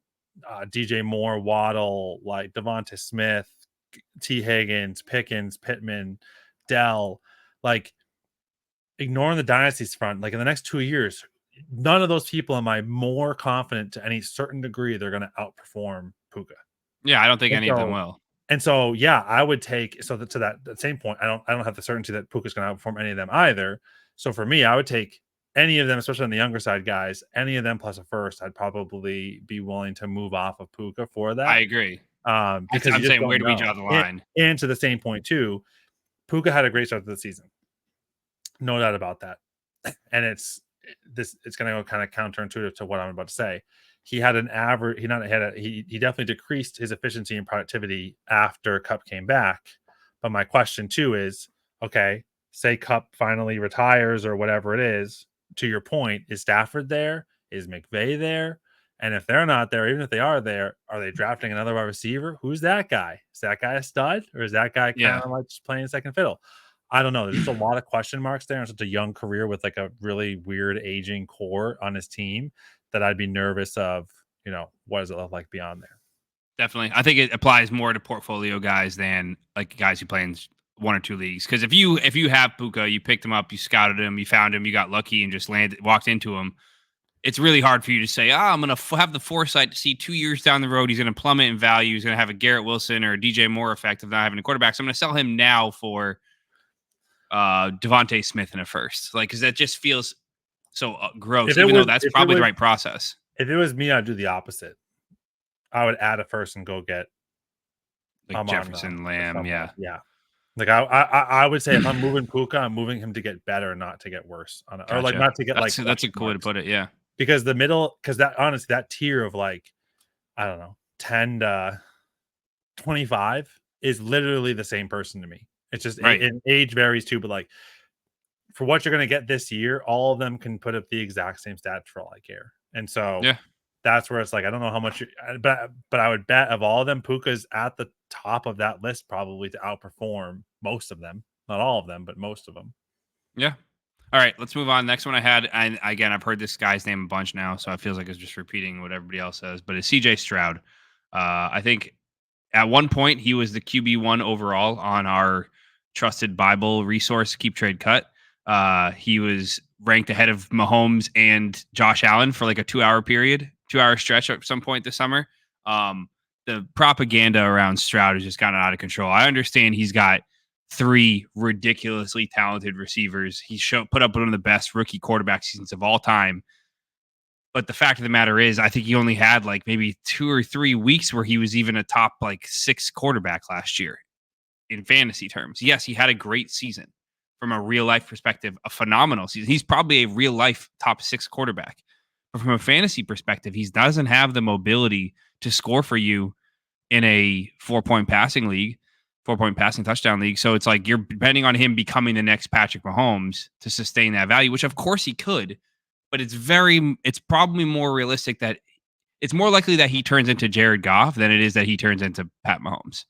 DJ Moore, Waddle, like Devonta Smith, T. Higgins, Pickens, Pittman, Dell, like, ignoring the dynasties front, like, in the next 2 years, none of those people am I more confident to any certain degree they're going to outperform Puka. Yeah, I don't think any of them will. And so, yeah, I would take to that same point. I don't have the certainty that Puka's going to outperform any of them either. So for me, I would take any of them, especially on the younger side guys, any of them plus a first. I'd probably be willing to move off of Puka for that. I agree. Because I'm saying, where do we draw the line? And to the same point too, Puka had a great start to the season, no doubt about that. And it's going to go kind of counterintuitive to what I'm about to say. He had an average. He definitely decreased his efficiency and productivity after Cup came back. But my question too is, okay, say Cup finally retires or whatever it is. To your point, is Stafford there? Is McVay there? And if they're not there, even if they are there, are they drafting another wide receiver? Who's that guy? Is that guy a stud, or is that guy kind of like just playing second fiddle? I don't know. There's just a lot of question marks there in such a young career with like a really weird aging core on his team that I'd be nervous of, what does it look like beyond there? Definitely. I think it applies more to portfolio guys than like guys who play in 1 or 2 leagues. Because if you have Puka, you picked him up, you scouted him, you found him, you got lucky and just walked into him. It's really hard for you to say, I'm going to have the foresight to see 2 years down the road he's going to plummet in value. He's going to have a Garrett Wilson or a DJ Moore effect of not having a quarterback. So I'm going to sell him now for Devontae Smith in a first. Like, because that just feels so gross, even though that's probably the right process. If it was me, I'd do the opposite. I would add a first and go get like Jefferson, Lamb. Yeah. Like I would say if I'm moving Puka, I'm moving him to get better, not to get worse. Or like not to get that's a cool way to put it. Yeah. Because that honestly, that tier of like I don't know, 10 to 25 is literally the same person to me. It's just Right. and age varies too, but like for what you're going to get this year, all of them can put up the exact same stats for all I care. And so Yeah. that's where it's like I don't know how much, but I would bet of all of them, Puka's at the top of that list probably to outperform most of them. Not all of them, but most of them. Yeah. All right, let's move on. Next one I had, and again, I've heard this guy's name a bunch now, so it feels like it's just repeating what everybody else says, but it's CJ Stroud. I think at one point he was the QB1 overall on our trusted Bible resource, Keep Trade Cut. He was ranked ahead of Mahomes and Josh Allen for like a 2-hour period, 2-hour stretch at some point this summer. The propaganda around Stroud has just gotten out of control. I understand he's got 3 ridiculously talented receivers. He put up one of the best rookie quarterback seasons of all time. But the fact of the matter is, I think he only had like maybe 2 or 3 weeks where he was even a top like 6 quarterback last year in fantasy terms. Yes, he had a great season from a real life perspective, a phenomenal season. He's probably a real life top 6 quarterback. But from a fantasy perspective, he doesn't have the mobility to score for you in a 4-point passing league, 4-point passing touchdown league. So it's like you're depending on him becoming the next Patrick Mahomes to sustain that value, which of course he could, but it's probably more realistic that it's more likely that he turns into Jared Goff than it is that he turns into Pat Mahomes.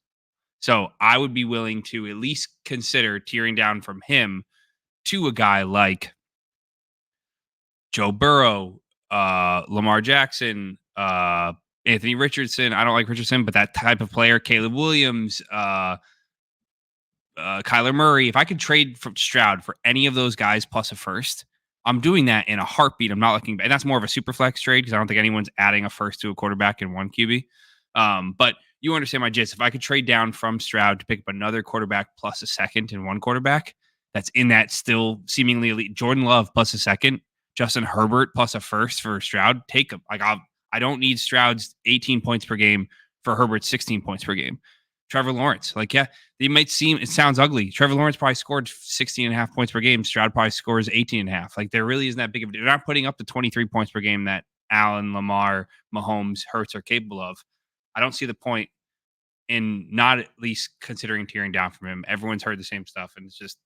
So I would be willing to at least consider tearing down from him to a guy like Joe Burrow, Lamar Jackson, Anthony Richardson. I don't like Richardson, but that type of player, Caleb Williams, Kyler Murray. If I could trade from Stroud for any of those guys plus a first, I'm doing that in a heartbeat. I'm not looking, and that's more of a super flex trade because I don't think anyone's adding a first to a quarterback in one QB. But you understand my gist. If I could trade down from Stroud to pick up another quarterback plus a second in one quarterback that's in that still seemingly elite, Jordan Love plus a second, Justin Herbert plus a first for Stroud, take him. Like I don't need Stroud's 18 points per game for Herbert's 16 points per game. Trevor Lawrence, like, yeah, it sounds ugly. Trevor Lawrence probably scored 16 and a half points per game. Stroud probably scores 18 and a half. Like, there really isn't that big of a, they're not putting up the 23 points per game that Allen, Lamar, Mahomes, Hurts are capable of. I don't see the point in not at least considering tearing down from him. Everyone's heard the same stuff. And it's just,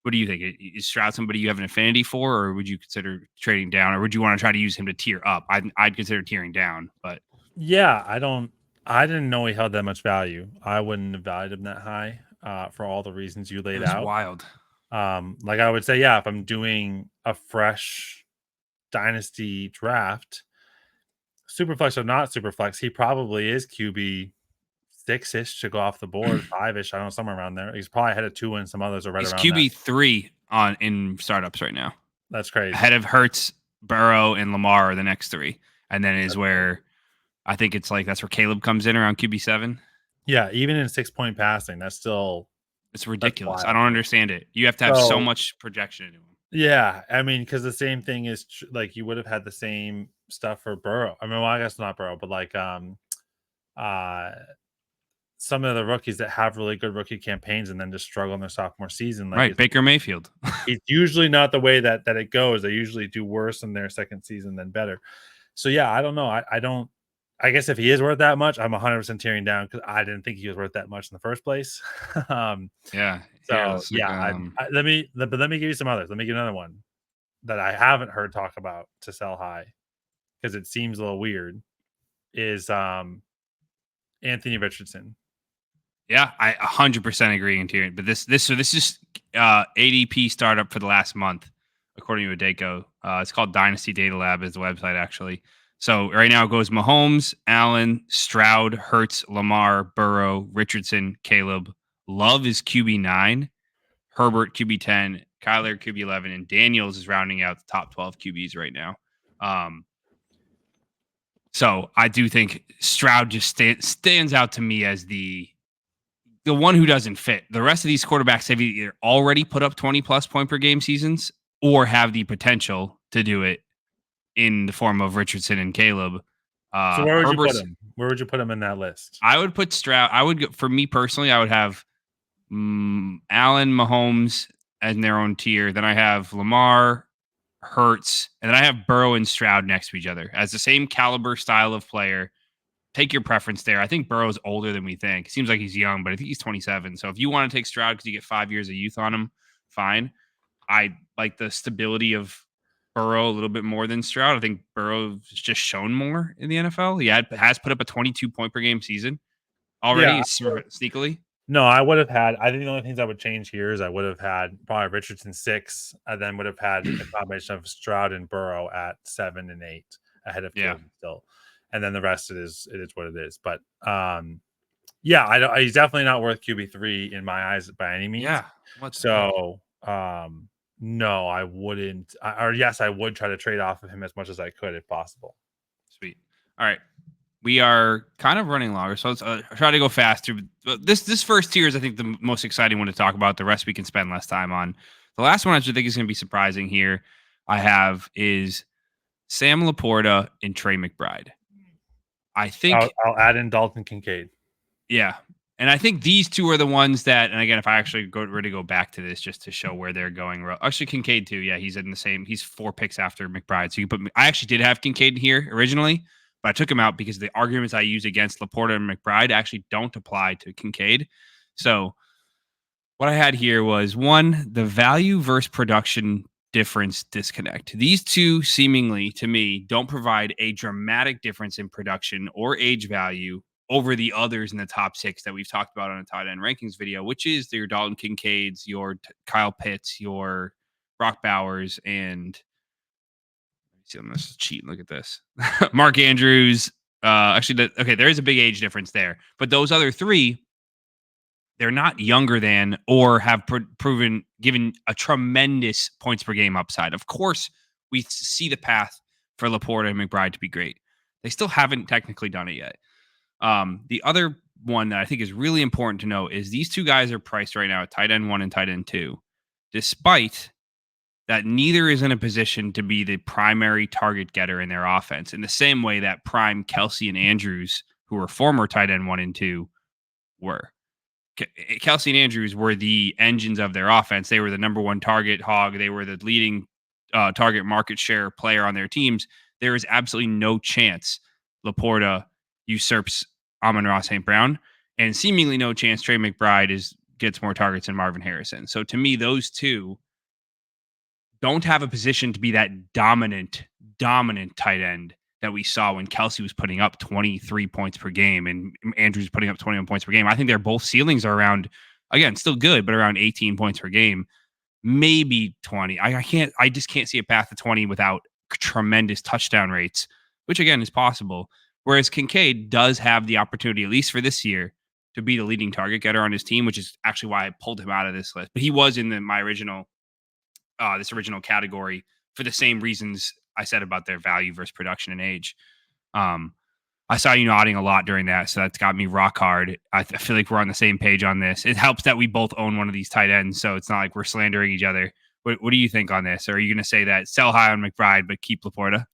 what do you think? Is Stroud somebody you have an affinity for, or would you consider trading down, or would you want to try to use him to tier up? I'd consider tearing down, but yeah, I didn't know he held that much value. I wouldn't have valued him that high for all the reasons you laid it was out. wild. Like I would say, yeah, if I'm doing a fresh dynasty draft, superflex or not superflex, he probably is QB 6-ish to go off the board, 5-ish. I don't know, somewhere around there. He's probably ahead of 2 and some others are right He's around that. QB 3 in startups right now. That's crazy. Ahead of Hurts, Burrow, and Lamar are the next 3. And then is where I think it's like that's where Caleb comes in around QB 7. Yeah, even in 6-point passing, it's ridiculous. I don't understand it. You have to have so much projection into him. Yeah, I mean, because the same thing is like you would have had the same stuff for Burrow. I mean, well, I guess not Burrow, but like some of the rookies that have really good rookie campaigns and then just struggle in their sophomore season. Like right, Baker Mayfield. It's usually not the way that it goes. They usually do worse in their second season than better. So yeah, I don't know. I don't. I guess if he is worth that much, I'm 100% tearing down because I didn't think he was worth that much in the first place. Yeah. So yeah, let me give you some others. Let me give another one that I haven't heard talk about to sell high because it seems a little weird. Is Anthony Richardson? Yeah, I 100% agree in tearing. But this is ADP startup for the last month, according to Adeko. It's called Dynasty Data Lab is the website actually. So right now it goes Mahomes, Allen, Stroud, Hurts, Lamar, Burrow, Richardson, Caleb. Love is QB9, Herbert QB10, Kyler QB11, and Daniels is rounding out the top 12 QBs right now. So I do think Stroud just stands out to me as the one who doesn't fit. The rest of these quarterbacks have either already put up 20 plus point per game seasons or have the potential to do it in the form of Richardson and Caleb. So where would you put him? Where would you put him in that list? I would put Stroud. For me personally, I would have Allen, Mahomes in their own tier. Then I have Lamar, Hurts, and then I have Burrow and Stroud next to each other as the same caliber style of player take your preference there. I think Burrow's older than we think. Seems like he's young, but I think he's 27. So if you want to take Stroud because you get 5 years of youth on him, fine. I like the stability of Burrow a little bit more than Stroud. I think Burrow's just shown more in the NFL. He has put up a 22 point per game season already, Yeah. sneakily. No, I would have had. I think the only things I would change here is I would have had probably Richardson 6, and then would have had a combination of Stroud and Burrow at 7 and 8 ahead of Kilden still, and then the rest it is what it is. But yeah, he's definitely not worth QB3 in my eyes by any means. Yeah. So no, I wouldn't. Or yes, I would try to trade off of him as much as I could if possible. Sweet. All right. We are kind of running longer, so let's try to go faster. But this first tier is, I think, the most exciting one to talk about. The rest we can spend less time on. The last one I think is going to be surprising here I have is Sam LaPorta and Trey McBride. I think I'll add in Dalton Kincaid. Yeah. And I think these two are the ones that, and again, if I actually go back to this just to show where they're going. Actually, Kincaid too. Yeah, he's in the same. He's 4 picks after McBride. So you put. I actually did have Kincaid here originally, but I took him out because the arguments I use against LaPorta and McBride actually don't apply to Kincaid. So what I had here was one, the value versus production difference disconnect. These two seemingly to me don't provide a dramatic difference in production or age value over the others in the top 6 that we've talked about on a tight end rankings video, which is your Dalton Kincaids, your Kyle Pitts, your Brock Bowers, and see, I'm just cheating. Look at this. Mark Andrews. There is a big age difference there, but those other 3, they're not younger than or have proven given a tremendous points per game upside. Of course, we see the path for LaPorta and McBride to be great. They still haven't technically done it yet. The other one that I think is really important to know is these two guys are priced right now at tight end 1 and tight end 2, despite that neither is in a position to be the primary target getter in their offense in the same way that prime Kelsey and Andrews, who were former tight end 1 and 2, were. Kelsey and Andrews were the engines of their offense. They were the number 1 target hog. They were the leading target market share player on their teams. There is absolutely no chance LaPorta usurps Amon-Ra St. Brown, and seemingly no chance Trey McBride gets more targets than Marvin Harrison. So to me, those two don't have a position to be that dominant tight end that we saw when Kelsey was putting up 23 points per game and Andrews putting up 21 points per game. I think they're both ceilings are around, again, still good, but around 18 points per game, maybe 20. I just can't see a path to 20 without tremendous touchdown rates, which again is possible. Whereas Kincaid does have the opportunity, at least for this year, to be the leading target getter on his team, which is actually why I pulled him out of this list. But he was in my original category for the same reasons I said about their value versus production and age. I saw you nodding a lot during that, so that's got me rock hard. I feel like we're on the same page on this. It helps that we both own one of these tight ends, so it's not like we're slandering each other. What do you think on this? Or are you going to say that sell high on McBride but keep LaPorta?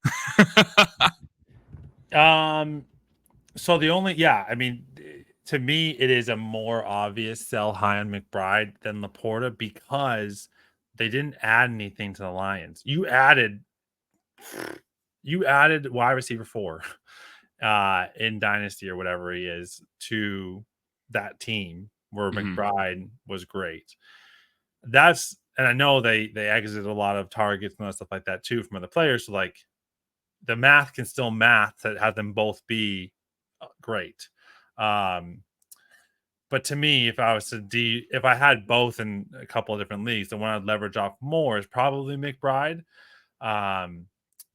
So to me, it is a more obvious sell high on McBride than LaPorta because they didn't add anything to the Lions. You added wide receiver 4 in Dynasty or whatever he is to that team where McBride was great. And I know they exited a lot of targets and stuff like that too from other players. So like the math can still math to have them both be great. But to me, if I had both in a couple of different leagues, the one I'd leverage off more is probably McBride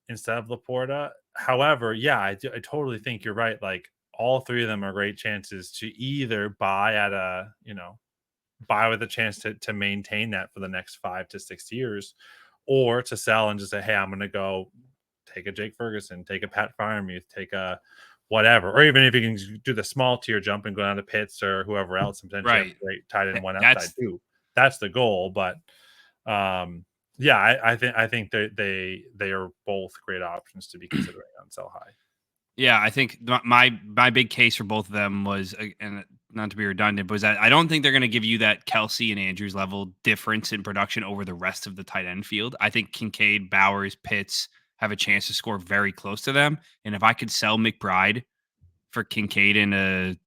instead of LaPorta. However, yeah, I totally think you're right. Like all 3 of them are great chances to either buy buy with a chance to maintain that for the next 5 to 6 years, or to sell and just say, hey, I'm going to go take a Jake Ferguson, take a Pat Freiermuth, take a whatever, or even if you can do the small tier jump and go down to Pitts or whoever else, and potentially have a great tight end 1 outside too. That's the goal. But I think they are both great options to be considering on sell high. Yeah, I think my big case for both of them was, and not to be redundant, but was that I don't think they're going to give you that Kelsey and Andrews level difference in production over the rest of the tight end field. I think Kincaid, Bowers, Pitts have a chance to score very close to them. And if I could sell McBride for Kincaid in a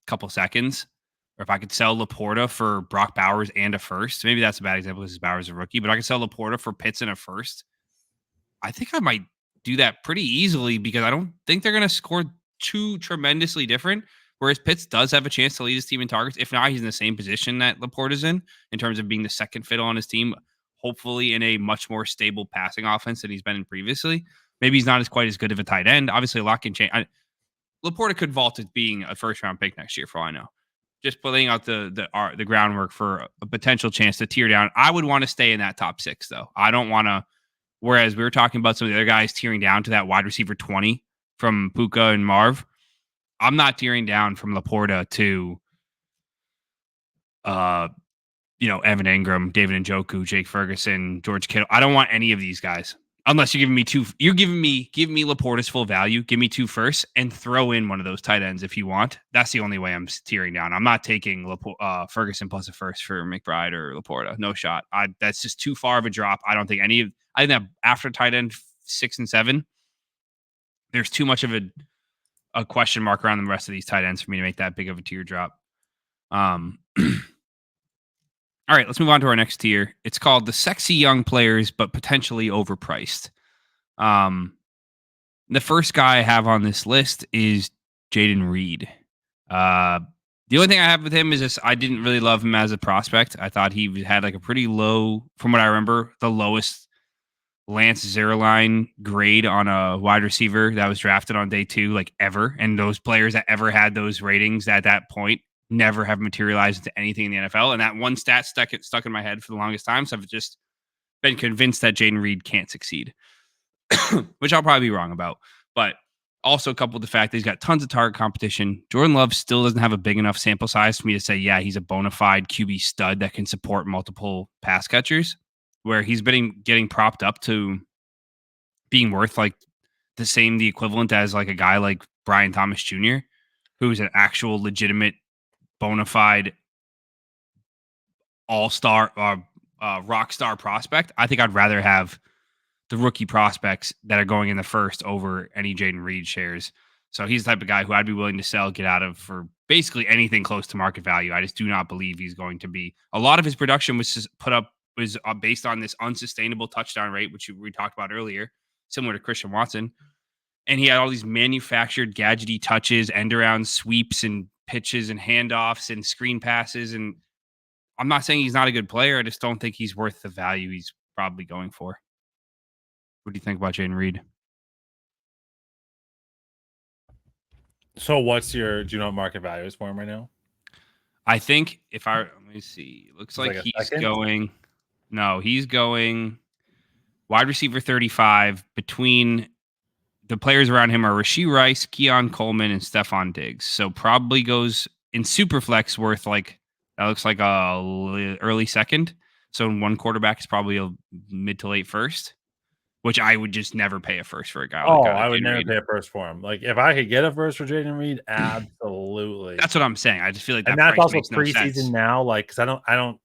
couple seconds, or if I could sell LaPorta for Brock Bowers and a first, maybe that's a bad example because Bowers is a rookie, but I could sell LaPorta for Pitts and a first. I think I might do that pretty easily because I don't think they're going to score too tremendously different. Whereas Pitts does have a chance to lead his team in targets. If not, he's in the same position that LaPorta's in terms of being the second fiddle on his team, hopefully in a much more stable passing offense than he's been in previously. Maybe he's not quite as good of a tight end. Obviously, a lot can change. LaPorta could vault to being a first-round pick next year, for all I know. Just putting out the groundwork for a potential chance to tear down. I would want to stay in that top 6, though. I don't want to. Whereas we were talking about some of the other guys tearing down to that wide receiver 20 from Puka and Marv. I'm not tearing down from LaPorta to, Evan Ingram, David Njoku, Jake Ferguson, George Kittle. I don't want any of these guys unless you're giving me two. Give me LaPorta's full value. Give me 2 firsts and throw in one of those tight ends if you want. That's the only way I'm tearing down. I'm not taking Ferguson plus a first for McBride or LaPorta. No shot. That's just too far of a drop. I don't think any of. I think that after tight end 6 and 7, there's too much of a question mark around the rest of these tight ends for me to make that big of a tier drop. All right, let's move on to our next tier. It's called the sexy young players, but potentially overpriced. The first guy I have on this list is Jayden Reed. The only thing I have with him is this: I didn't really love him as a prospect. I thought he had like a pretty low, from what I remember, the lowest Lance Zierlein grade on a wide receiver that was drafted on day 2, like ever. And those players that ever had those ratings at that point never have materialized into anything in the NFL. And that one stat stuck in my head for the longest time. So I've just been convinced that Jayden Reed can't succeed, which I'll probably be wrong about. But also coupled with the fact that he's got tons of target competition. Jordan Love still doesn't have a big enough sample size for me to say, yeah, he's a bona fide QB stud that can support multiple pass catchers, where he's been getting propped up to being worth like the equivalent as like a guy like Brian Thomas Jr., who's an actual legitimate bona fide all-star rock star prospect. I think I'd rather have the rookie prospects that are going in the first over any Jayden Reed shares. So he's the type of guy who I'd be willing to sell, get out of for basically anything close to market value. I just do not believe he's going to be. A lot of his production was just was based on this unsustainable touchdown rate, which we talked about earlier, similar to Christian Watson. And he had all these manufactured gadgety touches, end around sweeps and pitches and handoffs and screen passes. And I'm not saying he's not a good player. I just don't think he's worth the value he's probably going for. What do you think about Jayden Reed? So do you know what market value is for him right now? I think let me see. Looks like he's going wide receiver 35. Between the players around him are Rashee Rice, Keon Coleman, and Stephon Diggs. So probably goes in super flex worth that looks like a early second. So one quarterback is probably a mid to late first, which I would just never pay a first for a guy. I would never pay a first for him. Like if I could get a first for Jayden Reed, absolutely. That's what I'm saying. I just feel like and that's also preseason now. Like, because I don't.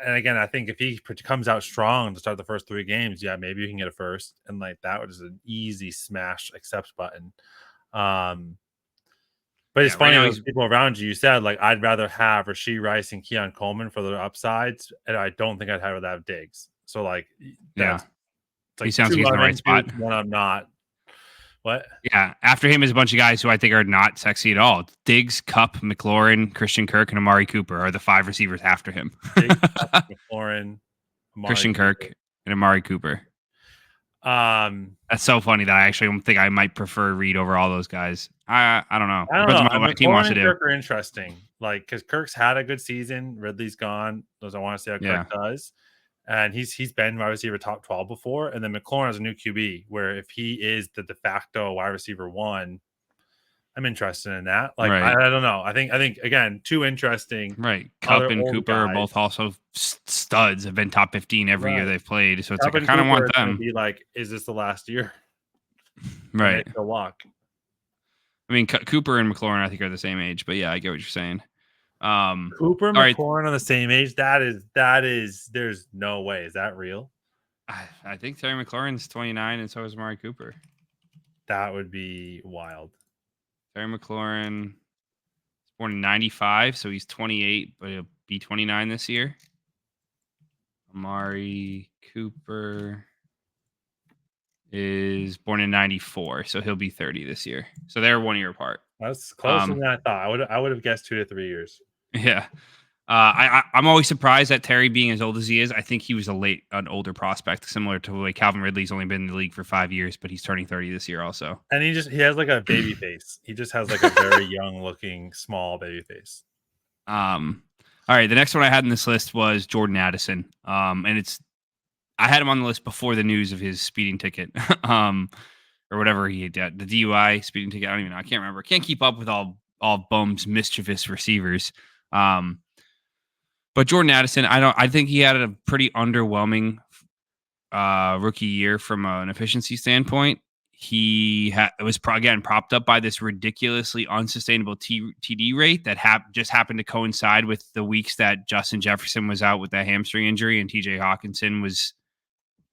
And again, I think if he comes out strong to start the first 3 games, yeah, maybe you can get a first, and like that was an easy smash accept button. But it's funny, those people around you said, like, I'd rather have Rashee Rice and Keon Coleman for their upsides, and I don't think I'd rather have Diggs. So, like, yeah, he sounds like he's in the right spot. When I'm not. What? Yeah, after him is a bunch of guys who I think are not sexy at all. Diggs, Kupp, McLaurin, Christian Kirk, and Amari Cooper are the 5 receivers after him. Diggs, Kupp, McLaurin, Christian Kirk, and Amari Cooper. That's so funny that I actually think I might prefer Reed over all those guys. I don't know. I don't know. My team wants to do. Kirk are interesting, like because Kirk's had a good season. Ridley's gone. Those I want to see how Kirk does. And he's been wide receiver top 12 before. And then McLaurin has a new QB where if he is the de facto wide receiver 1, I'm interested in that. Like, I don't know. I think again, too interesting. Right. Kupp and Cooper are both also studs, have been top 15 every year they've played. So it's Kupp like I kind of want them. Be like, is this the last year? Right. The walk. I mean, Cooper and McLaurin, I think, are the same age, but yeah, I get what you're saying. Cooper and McLaurin on the same age. That is. There's no way. Is that real? I think Terry McLaurin's 29, and so is Amari Cooper. That would be wild. Terry McLaurin, born in 95, so he's 28, but he'll be 29 this year. Amari Cooper is born in 94, so he'll be 30 this year. So they're 1 year apart. That's closer than I thought. I would have guessed 2 to 3 years. Yeah. I'm always surprised at Terry being as old as he is. I think he was an older prospect, similar to like Calvin Ridley's only been in the league for 5 years, but he's turning 30 this year also. And he has like a baby face. He just has like a very young looking, small baby face. All right. The next one I had in this list was Jordan Addison. And I had him on the list before the news of his speeding ticket. Or whatever he did, the DUI speeding ticket. I don't even know. I can't remember. Can't keep up with all Bum's mischievous receivers. But Jordan Addison, I think he had a pretty underwhelming rookie year from an efficiency standpoint. He was propped up by this ridiculously unsustainable TD rate that just happened to coincide with the weeks that Justin Jefferson was out with that hamstring injury and TJ Hawkinson was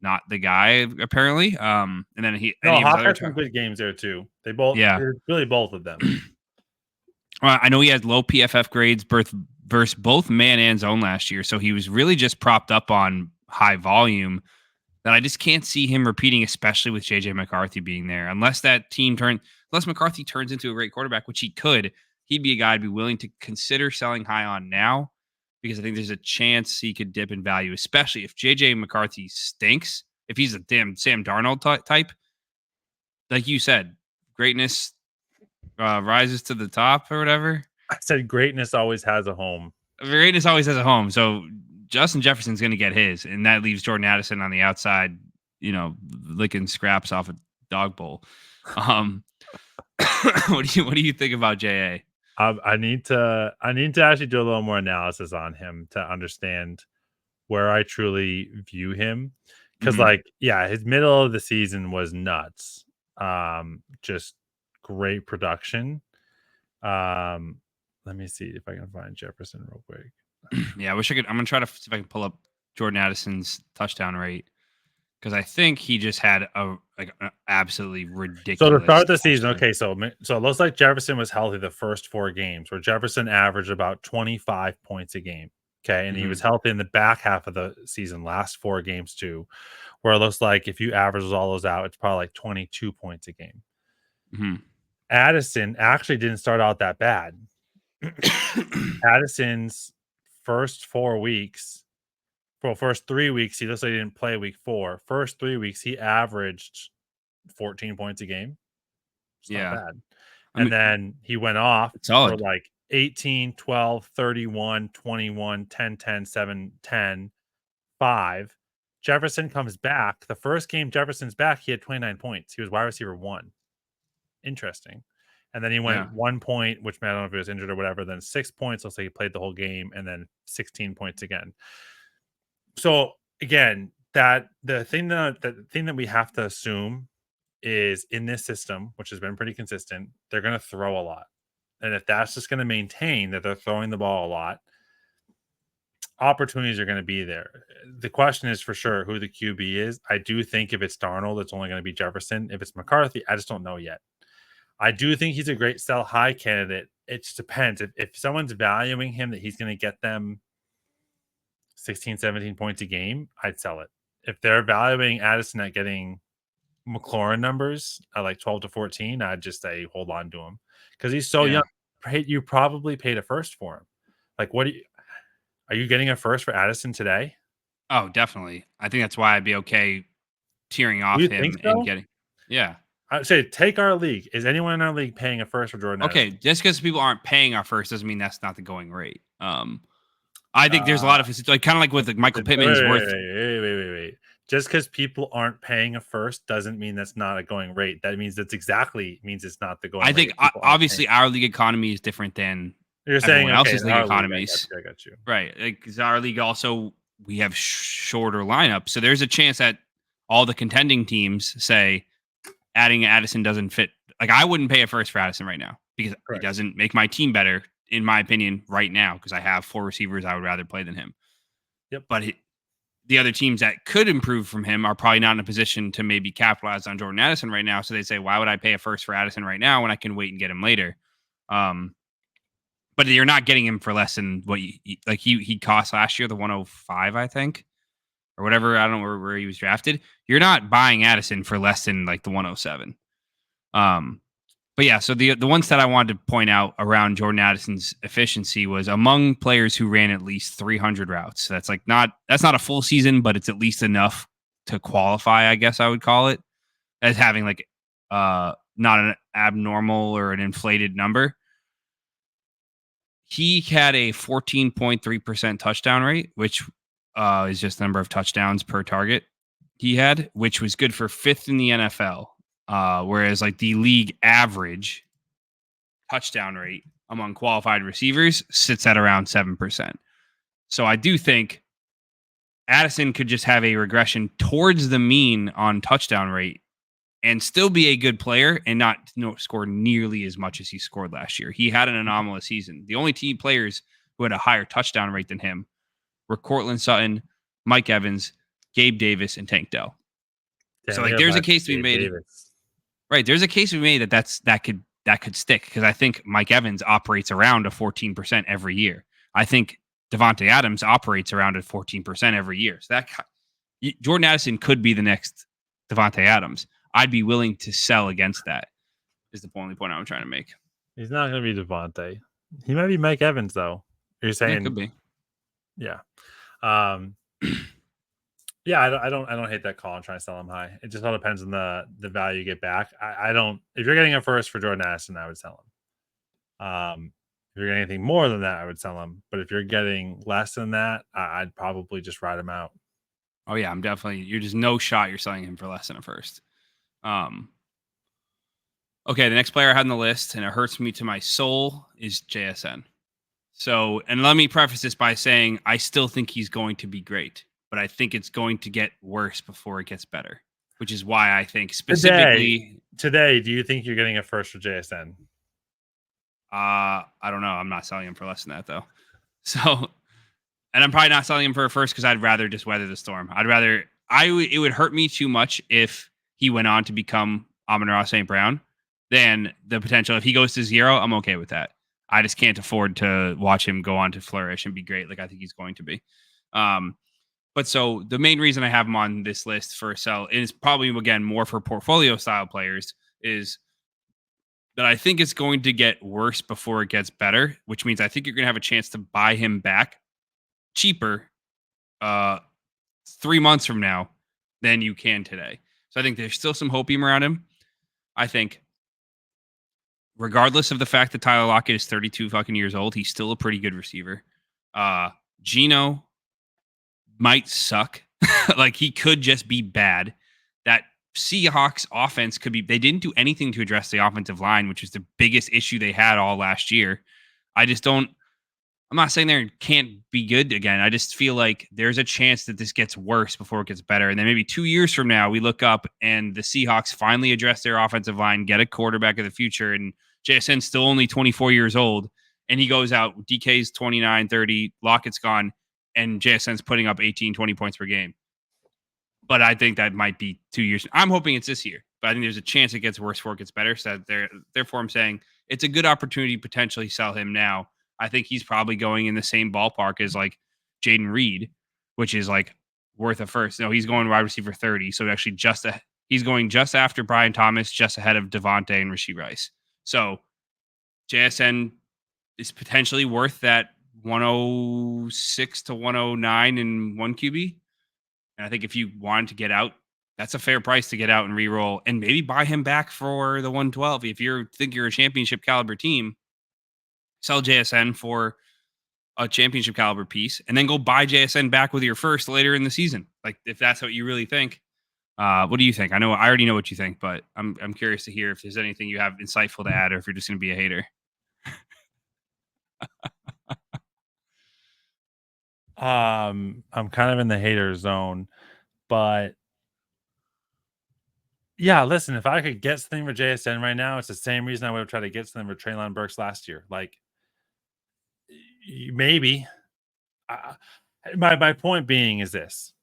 not the guy apparently. And then Hawk had some good games there too. They both, really both of them. Well, I know he had low PFF grades versus both man and zone last year, so he was really just propped up on high volume. That I just can't see him repeating, especially with JJ McCarthy being there. Unless McCarthy turns into a great quarterback, which he could, he'd be a guy I'd be willing to consider selling high on now, because I think there's a chance he could dip in value, especially if JJ McCarthy stinks. If he's a damn Sam Darnold type, like you said, greatness rises to the top or whatever. I said greatness always has a home. Greatness always has a home. So Justin Jefferson's going to get his, and that leaves Jordan Addison on the outside, licking scraps off a dog bowl. What do you think about JA? I need to actually do a little more analysis on him to understand where I truly view him. Because his middle of the season was nuts. Just great production. Let me see if I can find Jefferson real quick. Yeah, I wish I could. I'm gonna try to see if I can pull up Jordan Addison's touchdown rate, because I think he just had an absolutely ridiculous. So to start the season, okay, so it looks like Jefferson was healthy the first 4 games, where Jefferson averaged about 25 points a game. Okay, and he was healthy in the back half of the season, last 4 games too, where it looks like if you average all those out, it's probably like 22 points a game. Mm-hmm. Addison actually didn't start out that bad. Addison's first 3 weeks, he looks like he didn't play week 4. First 3 weeks, he averaged 14 points a game. It's not bad. And then he went off for like 18, 12, 31, 21, 10, 10, 7, 10, 5. Jefferson comes back. The first game Jefferson's back, he had 29 points. He was wide receiver 1. Interesting. And then he went 1 point, which I don't know if he was injured or whatever, then 6 points. Looks like he played the whole game, and then 16 points again. So again, the thing that we have to assume is in this system, which has been pretty consistent, they're going to throw a lot. And if that's just going to maintain that they're throwing the ball a lot, opportunities are going to be there. The question is for sure who the QB is. I do think if it's Darnold, it's only going to be Jefferson. If it's McCarthy, I just don't know yet. I do think he's a great sell high candidate. It just depends. If someone's valuing him that he's going to get them 16, 17 points a game, I'd sell it. If they're valuing Addison at getting McLaurin numbers at like 12 to 14, I'd just say hold on to him because he's so young. You probably paid a first for him. Like, are you getting a first for Addison today? Oh, definitely. I think that's why I'd be okay tearing off him and getting. Yeah. I'd say take our league. Is anyone in our league paying a first for Jordan Addison? Okay, just because people aren't paying our first doesn't mean that's not the going rate. I think there's a lot of kind of like with Michael Pittman is worth. Wait. Just because people aren't paying a first doesn't mean that's not a going rate. That means it's not the going rate. I think obviously our league economy is different than you're saying everyone else's league economies. I got you. Right. Because our league also, we have shorter lineups. So there's a chance that all the contending teams say adding Addison doesn't fit. Like, I wouldn't pay a first for Addison right now because it doesn't make my team better, in my opinion, right now, because I have 4 receivers I would rather play than him. Yep. But the other teams that could improve from him are probably not in a position to maybe capitalize on Jordan Addison right now. So they say, why would I pay a first for Addison right now when I can wait and get him later? But you're not getting him for less than what he cost last year, the 105, I think, or whatever. I don't know where he was drafted. You're not buying Addison for less than like the 107. But yeah, so the ones that I wanted to point out around Jordan Addison's efficiency was among players who ran at least 300 routes. So that's not a full season, but it's at least enough to qualify, I guess I would call it, as having like not an abnormal or an inflated number. He had a 14.3% touchdown rate, which is just the number of touchdowns per target he had, which was good for 5th in the NFL. Whereas like the league average touchdown rate among qualified receivers sits at around 7%. So I do think Addison could just have a regression towards the mean on touchdown rate and still be a good player and not score nearly as much as he scored last year. He had an anomalous season. The only team players who had a higher touchdown rate than him were Cortland Sutton, Mike Evans, Gabe Davis, and Tank Dell. So like there's a case to be made. Right. There's a case to be made that could stick, because I think Mike Evans operates around a 14% every year. I think Davante Adams operates around a 14% every year. So that Jordan Addison could be the next Davante Adams. I'd be willing to sell against that. Is the only point I'm trying to make. He's not going to be Davante. He might be Mike Evans though. You're saying it could be. Yeah. Yeah, I don't hate that call. I'm trying to sell him high. It just all depends on the value you get back. I don't. If you're getting a first for Jordan Addison, I would sell him. If you're getting anything more than that, I would sell him. But if you're getting less than that, I'd probably just ride him out. Oh yeah, you're just no shot you're selling him for less than a first. Okay, the next player I had on the list, and it hurts me to my soul, is JSN. So, and let me preface this by saying I still think he's going to be great, but I think it's going to get worse before it gets better, which is why I think specifically today, do you think you're getting a first for JSN? I don't know. I'm not selling him for less than that though. So, and I'm probably not selling him for a first because I'd rather just weather the storm. It would hurt me too much if he went on to become Amon-Ra St. Brown than the potential. If he goes to 0, I'm okay with that. I just can't afford to watch him go on to flourish and be great like I think he's going to be. But so the main reason I have him on this list for sell is probably, again, more for portfolio style players, is that I think it's going to get worse before it gets better, which means I think you're going to have a chance to buy him back cheaper 3 months from now than you can today. So I think there's still some hopium around him. I think regardless of the fact that Tyler Lockett is 32 fucking years old, he's still a pretty good receiver. Geno might suck. Like, he could just be bad. That Seahawks offense could be, they didn't do anything to address the offensive line, which is the biggest issue they had all last year. I'm not saying they can't be good again. I just feel like there's a chance that this gets worse before it gets better. And then maybe 2 years from now, we look up and the Seahawks finally address their offensive line, get a quarterback of the future, and JSN's still only 24 years old. And he goes out, DK's 29, 30, Lockett's gone, and JSN's putting up 18, 20 points per game. But I think that might be 2 years. I'm hoping it's this year, but I think there's a chance it gets worse before it gets better. So therefore, I'm saying it's a good opportunity to potentially sell him now. I think he's probably going in the same ballpark as like Jayden Reed, which is like worth a first. No, he's going wide receiver 30. So actually he's going just after Brian Thomas, just ahead of Devontae and Rashee Rice. So JSN is potentially worth that 106 to 109 in one QB. And I think if you wanted to get out, that's a fair price to get out and re-roll and maybe buy him back for the 112. If you think you're a championship caliber team, sell JSN for a championship caliber piece and then go buy JSN back with your first later in the season. Like, if that's what you really think. What do you think? I already know what you think, but I'm curious to hear if there's anything you have insightful to add or if you're just going to be a hater. I'm kind of in the hater zone, but yeah, listen, if I could get something for JSN right now, it's the same reason I would have tried to get something for Treylon Burks last year. Like, maybe. My point being is this.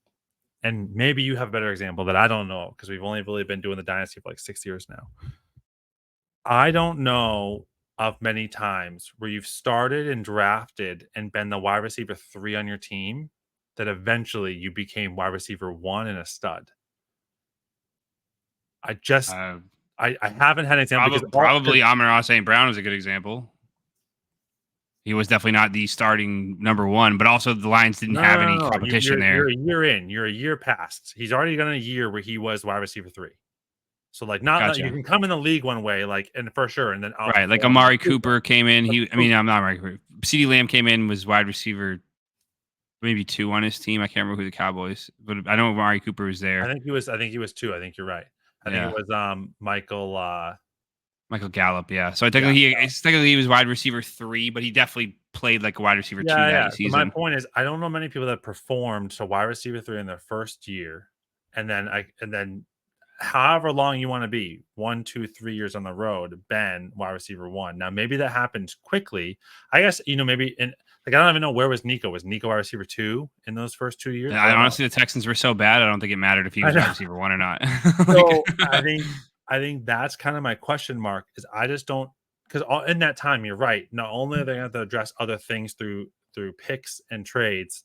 and maybe you have a better example that I don't know because we've only really been doing the Dynasty for like 6 years now. I don't know of many times where you've started and drafted and been the wide receiver 3 on your team that eventually you became wide receiver 1 and a stud. I just I haven't had an example probably Amon-Ra St. Brown is a good example. He was definitely not the starting number 1, but also the Lions didn't have any competition there. You're a year in. You're a year past. He's already done a year where he was wide receiver 3. So, like, not you can come in the league one way, like, and for sure, and then right, like Amari Cooper came in. I'm not Amari Cooper. CeeDee Lamb came in, was wide receiver maybe 2 on his team. I can't remember who the Cowboys, but I know Amari Cooper was there. I think he was 2. I think you're right. I think it was Michael Gallup, yeah. So technically he was wide receiver 3, but he definitely played like a wide receiver 2 that season. So my point is, I don't know many people that performed to wide receiver 3 in their first year, and then however long you want to be, 1, 2, 3 years on the road, been wide receiver 1. Now maybe that happens quickly. I guess maybe I don't even know where was Nico. Was Nico wide receiver 2 in those first 2 years? Yeah, honestly, the Texans were so bad. I don't think it mattered if he was wide receiver 1 or not. So I think that's kind of my question mark. Is I just don't, because in that time you're right. Not only are they going to have to address other things through picks and trades,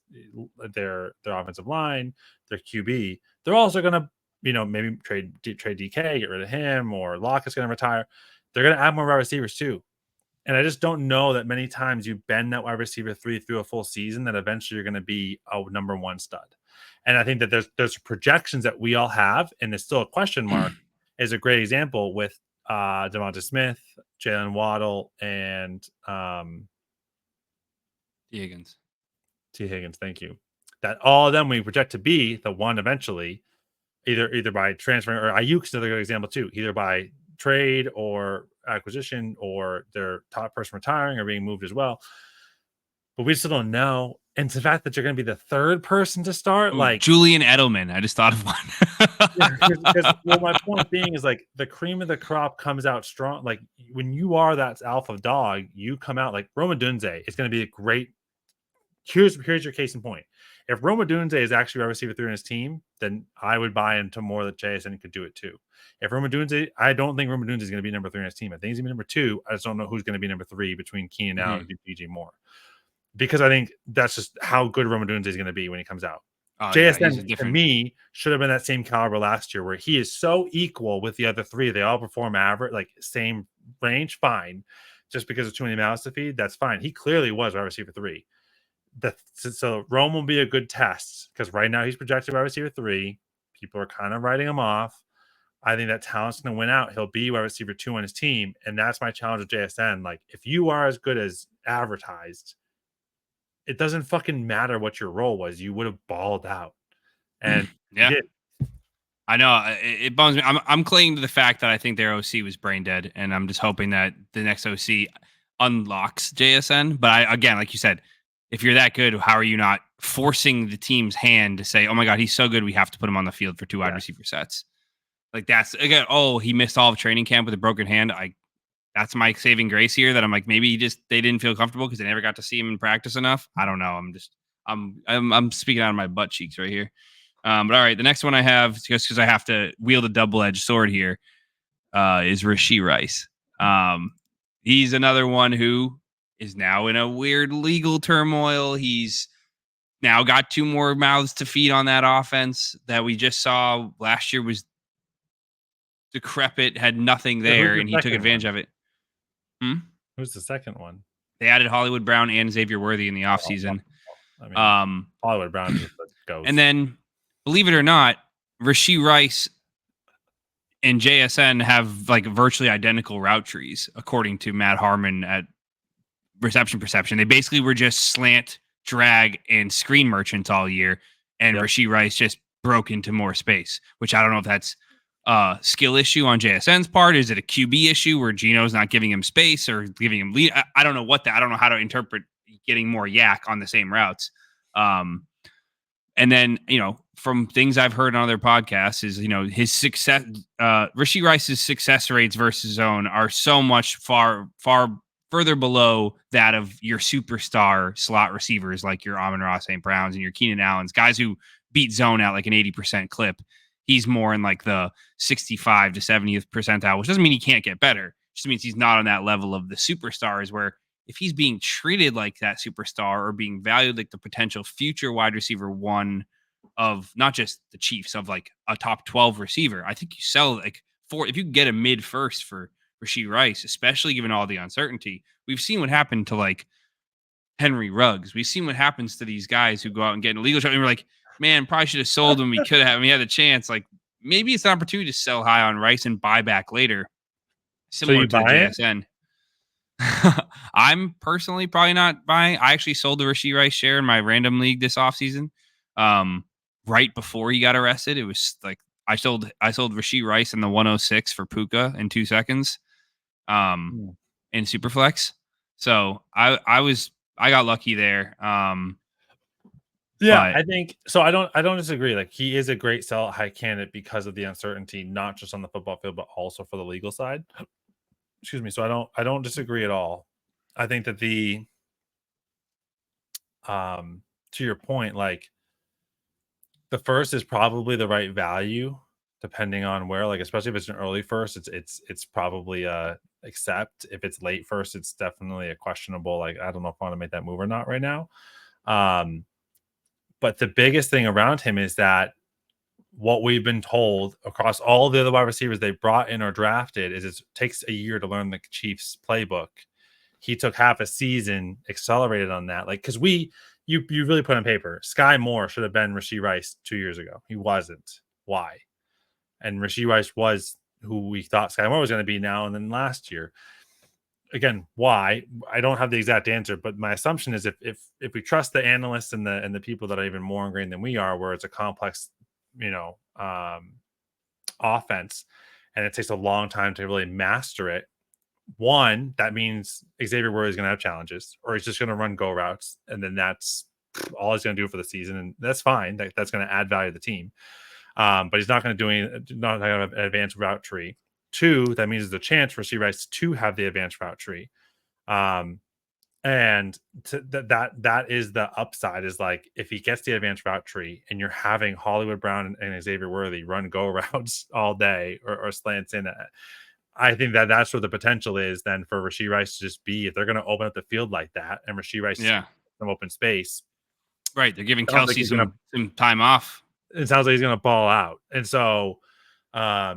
their offensive line, their QB, they're also going to maybe trade DK, get rid of him, or Locke is going to retire. They're going to add more wide receivers too. And I just don't know that many times you've been that wide receiver 3 through a full season that eventually you're going to be a number 1 stud. And I think that there's projections that we all have, and there's still a question mark. Is a great example with Devonta Smith, Jalen Waddle, and T. Higgins. Thank you. That all of them we project to be the one eventually, either by transferring, or Ayuk's another good example too, either by trade or acquisition, or their top person retiring or being moved as well. But we still don't know. And it's the fact that you're going to be the third person to start, like Julian Edelman. I just thought of one. My point being is, like, the cream of the crop comes out strong. Like, when you are that alpha dog, you come out like Rome Odunze is going to be a great. Here's your case in point. If Rome Odunze is actually wide receiver 3 on his team, then I would buy into more that JSN could do it too. If Rome Odunze, I don't think Rome Odunze is going to be number 3 on his team. I think he's going to be number 2. I just don't know who's going to be number 3 between Keenan Allen and DJ Moore. Because I think that's just how good Rome Odunze is going to be when he comes out. JSN, to me, should have been that same caliber last year, where he is so equal with the other 3. They all perform average, like same range, fine. Just because of too many mouths to feed, that's fine. He clearly was wide receiver 3. So Rome will be a good test, because right now he's projected wide receiver 3. People are kind of writing him off. I think that talent's going to win out. He'll be wide receiver 2 on his team, and that's my challenge with JSN. Like, if you are as good as advertised, it doesn't fucking matter what your role was. You would have balled out. And yeah, I know it bums me. I'm clinging to the fact that I think their OC was brain dead, and I'm just hoping that the next OC unlocks JSN. But again, like you said, if you're that good, how are you not forcing the team's hand to say, "Oh my God, he's so good, we have to put him on the field for 2 wide receiver sets"? Like, that's again. Oh, he missed all of training camp with a broken hand. That's my saving grace here, that I'm like, maybe they didn't feel comfortable because they never got to see him in practice enough. I don't know. I'm speaking out of my butt cheeks right here. But all right, the next one I have, just because I have to wield a double-edged sword here, is Rashee Rice. He's another one who is now in a weird legal turmoil. He's now got 2 more mouths to feed on that offense that we just saw last year was decrepit, had nothing there, and he took advantage of it. Who's the second one? They added Hollywood Brown and Xavier Worthy in the offseason. Hollywood Brown just goes. And then, believe it or not, Rashee Rice and JSN have like virtually identical route trees, according to Matt Harmon at Reception Perception. They basically were just slant, drag, and screen merchants all year, and Rashee Rice just broke into more space, which I don't know if that's skill issue on JSN's part. Is it a QB issue where Geno's not giving him space or giving him lead? I don't know I don't know how to interpret getting more yak on the same routes. And then, from things I've heard on other podcasts is, his success, Rashee Rice's success rates versus zone are so much far further below that of your superstar slot receivers, like your Amon-Ra St. Browns and your Keenan Allens, guys who beat zone at like an 80% clip. He's more in like the 65 to 70th percentile, which doesn't mean he can't get better. It just means he's not on that level of the superstars where if he's being treated like that superstar or being valued like the potential future wide receiver one of not just the Chiefs, of like a top 12 receiver, I think you sell like if you get a mid first for Rashee Rice, especially given all the uncertainty. We've seen what happened to like Henry Ruggs. We've seen what happens to these guys who go out and get an illegal shot. And we're like, man, probably should have sold him. We could have. We had a chance. Like maybe it's an opportunity to sell high on Rice and buy back later, similar to the JSN. I'm personally probably not buying. I actually sold the Rashee Rice share in my random league this offseason. Right before he got arrested, it was like I sold Rashee Rice in the 106 for Puka in 2 seconds. In Superflex. So I got lucky there. Yeah, I think so. I don't disagree. Like he is a great sell high candidate because of the uncertainty, not just on the football field, but also for the legal side. Excuse me. So I don't disagree at all. I think that to your point, like the first is probably the right value depending on where, like, especially if it's an early first, it's probably accept. If it's late first, it's definitely a questionable, like, I don't know if I want to make that move or not right now. But the biggest thing around him is that what we've been told across all the other wide receivers they brought in or drafted is it takes a year to learn the Chiefs playbook. He took half a season, accelerated on that. Like, because you really put on paper, Sky Moore should have been Rashee Rice 2 years ago. He wasn't. Why? And Rashee Rice was who we thought Sky Moore was going to be now and then last year. Again, why? I don't have the exact answer, but my assumption is if we trust the analysts and the people that are even more ingrained than we are, where it's a complex, offense, and it takes a long time to really master it. One, that means Xavier Worthy is going to have challenges, or he's just going to run go routes, and then that's all he's going to do for the season, and that's fine. That's going to add value to the team. But he's not going to not going to have an advanced route tree. Two, that means there's a chance for Rashee Rice to have the advanced route tree. And that is the upside, is like if he gets the advanced route tree and you're having Hollywood Brown and Xavier Worthy run go routes all day or slants in it, I think that's where the potential is then for Rashee Rice to just be, if they're going to open up the field like that and Rashee Rice some open space. Right. They're giving Kelsey some time off. It sounds like he's going to ball out. And so, I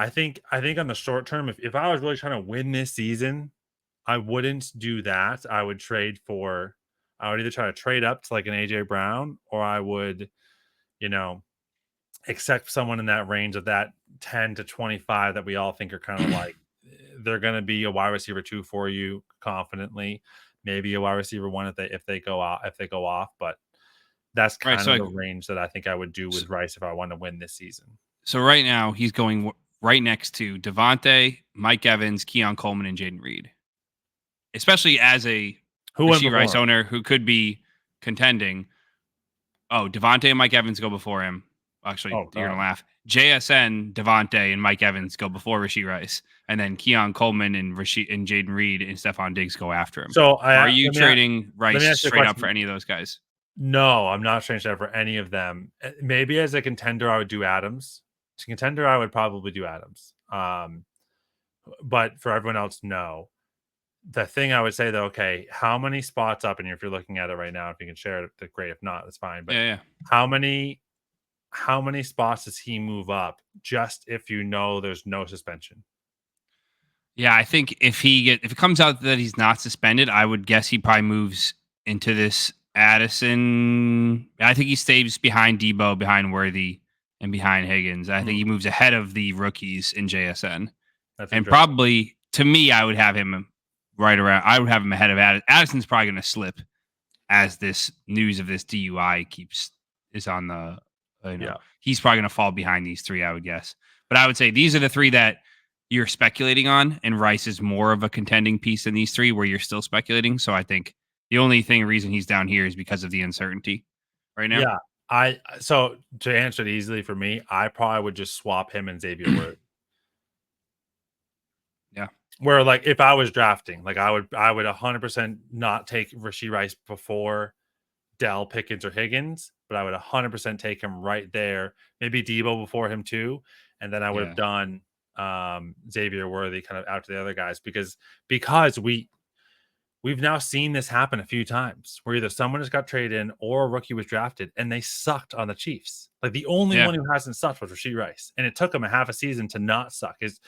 think on the short term, if I was really trying to win this season, I wouldn't do that. I would either try to trade up to like an AJ Brown, or I would, accept someone in that range of that 10 to 25 that we all think are kind of like they're going to be a wide receiver 2 for you confidently, maybe a wide receiver 1 if they go off, but that's kind of the range that I think I would do with Rice if I want to win this season. So right now he's going right next to Devontae, Mike Evans, Keon Coleman, and Jayden Reed, especially as a Rashee Rice owner who could be contending. Oh, Devontae and Mike Evans go before him. Actually, you're going to laugh. JSN, Devontae, and Mike Evans go before Rashee Rice. And then Keon Coleman and Jayden Reed and Stephon Diggs go after him. So are you trading Rice straight up for any of those guys? No, I'm not trading straight up for any of them. Maybe as a contender, I would do Adams. As a contender, I would probably do Adams. But for everyone else, no. The thing I would say, though, okay, how many spots up? And if you're looking at it right now, if you can share it, great. If not, that's fine. But how many spots does he move up just if there's no suspension? Yeah, I think if it comes out that he's not suspended, I would guess he probably moves into this Addison. I think he stays behind Debo, behind Worthy, and behind Higgins. I think he moves ahead of the rookies in JSN. And probably, to me, I would have him right around. I would have him ahead of Addison. Addison's probably going to slip as this news of this DUI is on the. He's probably going to fall behind these three, I would guess. But I would say these are the three that you're speculating on, and Rice is more of a contending piece than these three where you're still speculating. So I think the only reason he's down here is because of the uncertainty right now. Yeah. So to answer it easily for me, I probably would just swap him and Xavier Worthy. Yeah. Where like if I was drafting, like I would 100% not take Rashee Rice before Dell, Pickens, or Higgins, but I would 100% take him right there. Maybe Debo before him too, and then I would have done Xavier Worthy kind of out to the other guys because we've now seen this happen a few times where either someone just got traded in or a rookie was drafted and they sucked on the Chiefs. Like the only one who hasn't sucked was Rashee Rice, and it took him a half a season to not suck. His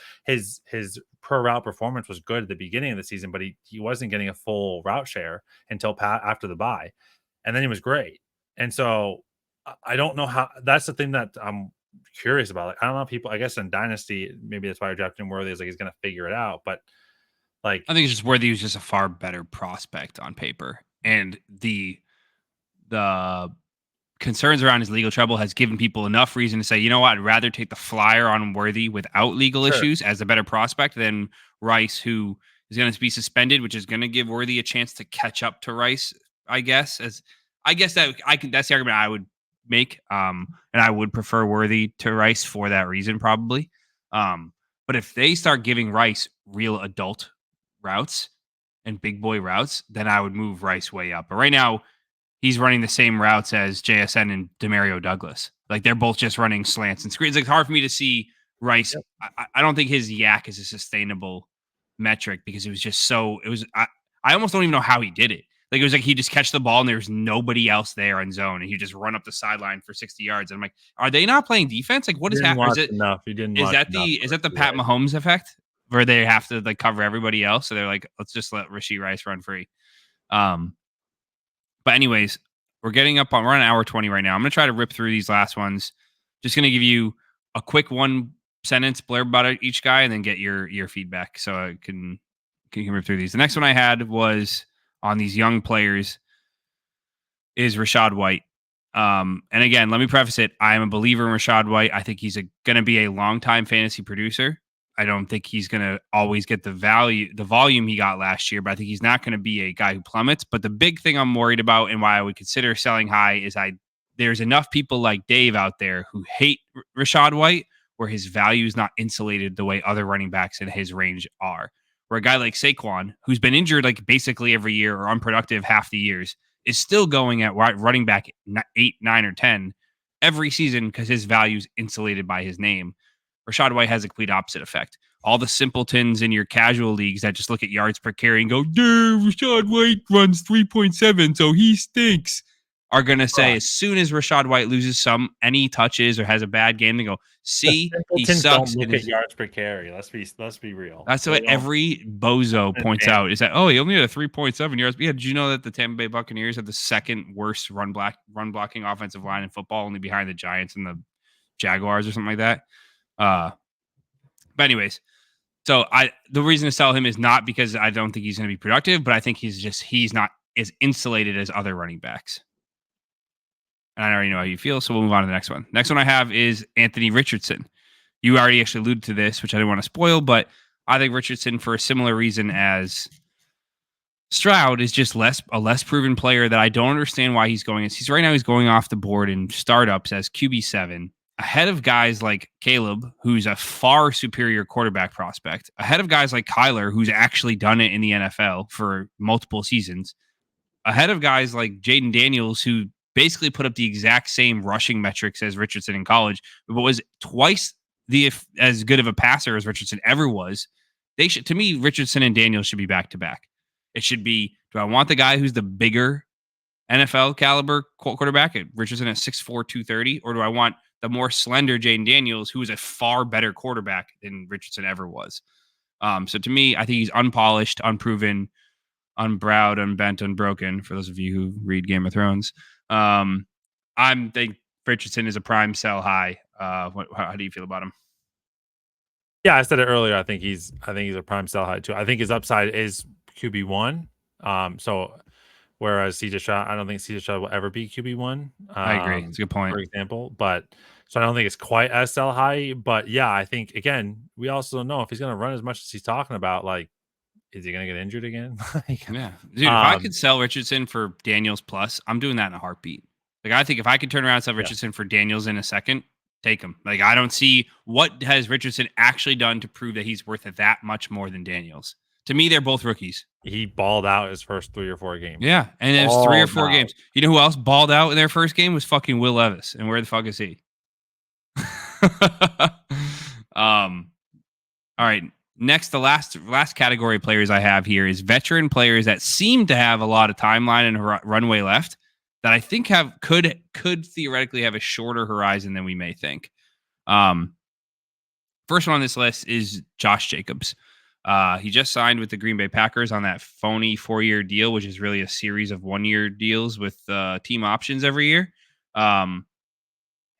per route performance was good at the beginning of the season, but he wasn't getting a full route share until after the bye, and then he was great. And so I don't know how. That's the thing that I'm curious about. Like I don't know people. I guess in Dynasty, maybe that's why I drafted him Worthy. Is like he's going to figure it out, but. Like I think it's just Worthy was just a far better prospect on paper, and the concerns around his legal trouble has given people enough reason to say, you know what, I'd rather take the flyer on Worthy without legal issues as a better prospect than Rice, who is going to be suspended, which is going to give Worthy a chance to catch up to Rice. I guess that's the argument I would make, and I would prefer Worthy to Rice for that reason, probably. But if they start giving Rice real adult routes and big boy routes, then I would move Rice way up. But right now, he's running the same routes as JSN and Demario Douglas. Like they're both just running slants and screens. It's hard for me to see Rice. Yep. I don't think his yak is a sustainable metric because it was just so. It was. I almost don't even know how he did it. Like it was like he just catch the ball and there's nobody else there on zone and he just run up the sideline for 60 yards. And I'm like, are they not playing defense? Like what is happening? Is it enough? You didn't. Is that the Pat Mahomes effect? Where they have to like cover everybody else. So they're like, let's just let Rashee Rice run free. But anyways, we're on an hour 20 right now. I'm going to try to rip through these last ones. Just going to give you a quick 1-sentence blurb about each guy and then get your feedback. So I can rip through these. The next one I had was on these young players is Rachaad White. And again, let me preface it. I am a believer in Rachaad White. I think he's going to be a long-time fantasy producer. I don't think he's going to always get the volume he got last year, but I think he's not going to be a guy who plummets. But the big thing I'm worried about and why I would consider selling high is there's enough people like Dave out there who hate Rachaad White where his value is not insulated the way other running backs in his range are. Where a guy like Saquon, who's been injured like basically every year or unproductive half the years, is still going at running back 8, 9, or 10 every season because his value is insulated by his name. Rachaad White has a complete opposite effect. All the simpletons in your casual leagues that just look at yards per carry and go, dude, Rachaad White runs 3.7, so he stinks, are going to say as soon as Rachaad White loses any touches or has a bad game, they go, see, he sucks. Don't look at yards per carry. Let's be real. That's what every bozo points out is that, he only had a 3.7 yards. But yeah, did you know that the Tampa Bay Buccaneers have the second worst run blocking offensive line in football, only behind the Giants and the Jaguars or something like that? But anyways, so the reason to sell him is not because I don't think he's going to be productive, but I think he's not as insulated as other running backs. And I already know how you feel, so we'll move on to the next one. Next one I have is Anthony Richardson. You already actually alluded to this, which I didn't want to spoil, but I think Richardson, for a similar reason as Stroud, is just a less proven player that I don't understand why he's going. He's going off the board in startups as QB7. Ahead of guys like Caleb, who's a far superior quarterback prospect, ahead of guys like Kyler, who's actually done it in the NFL for multiple seasons, ahead of guys like Jayden Daniels, who basically put up the exact same rushing metrics as Richardson in college, but was twice as good of a passer as Richardson ever was. To me, Richardson and Daniels should be back-to-back. It should be, do I want the guy who's the bigger NFL caliber quarterback at Richardson at 6'4", 230, or do I want the more slender Jayden Daniels, who is a far better quarterback than Richardson ever was? So to me, I think he's unpolished, unproven, unbrowed, unbent, unbroken, for those of you who read Game of Thrones. I think Richardson is a prime sell high. How do you feel about him? Yeah, I said it earlier. I think he's a prime sell high too. I think his upside is QB1. So whereas CJ Stroud, I don't think CJ Stroud will ever be QB1. I agree. It's a good point. For example, but so I don't think it's quite as sell high. But yeah, I think again, we also don't know if he's going to run as much as he's talking about. Like, is he going to get injured again? Yeah, dude. If I could sell Richardson for Daniels plus, I'm doing that in a heartbeat. Like, I think if I could turn around and sell Richardson for Daniels in a second, take him. Like, I don't see what has Richardson actually done to prove that he's worth that much more than Daniels. To me, they're both rookies. He balled out his first 3 or 4 games. Yeah, and it was 3 or 4 games. You know who else balled out in their first game was fucking Will Levis. And where the fuck is he? All right. Next, the last category of players I have here is veteran players that seem to have a lot of timeline and runway left that I think could theoretically have a shorter horizon than we may think. First one on this list is Josh Jacobs. He just signed with the Green Bay Packers on that phony 4-year deal, which is really a series of 1-year deals with team options every year.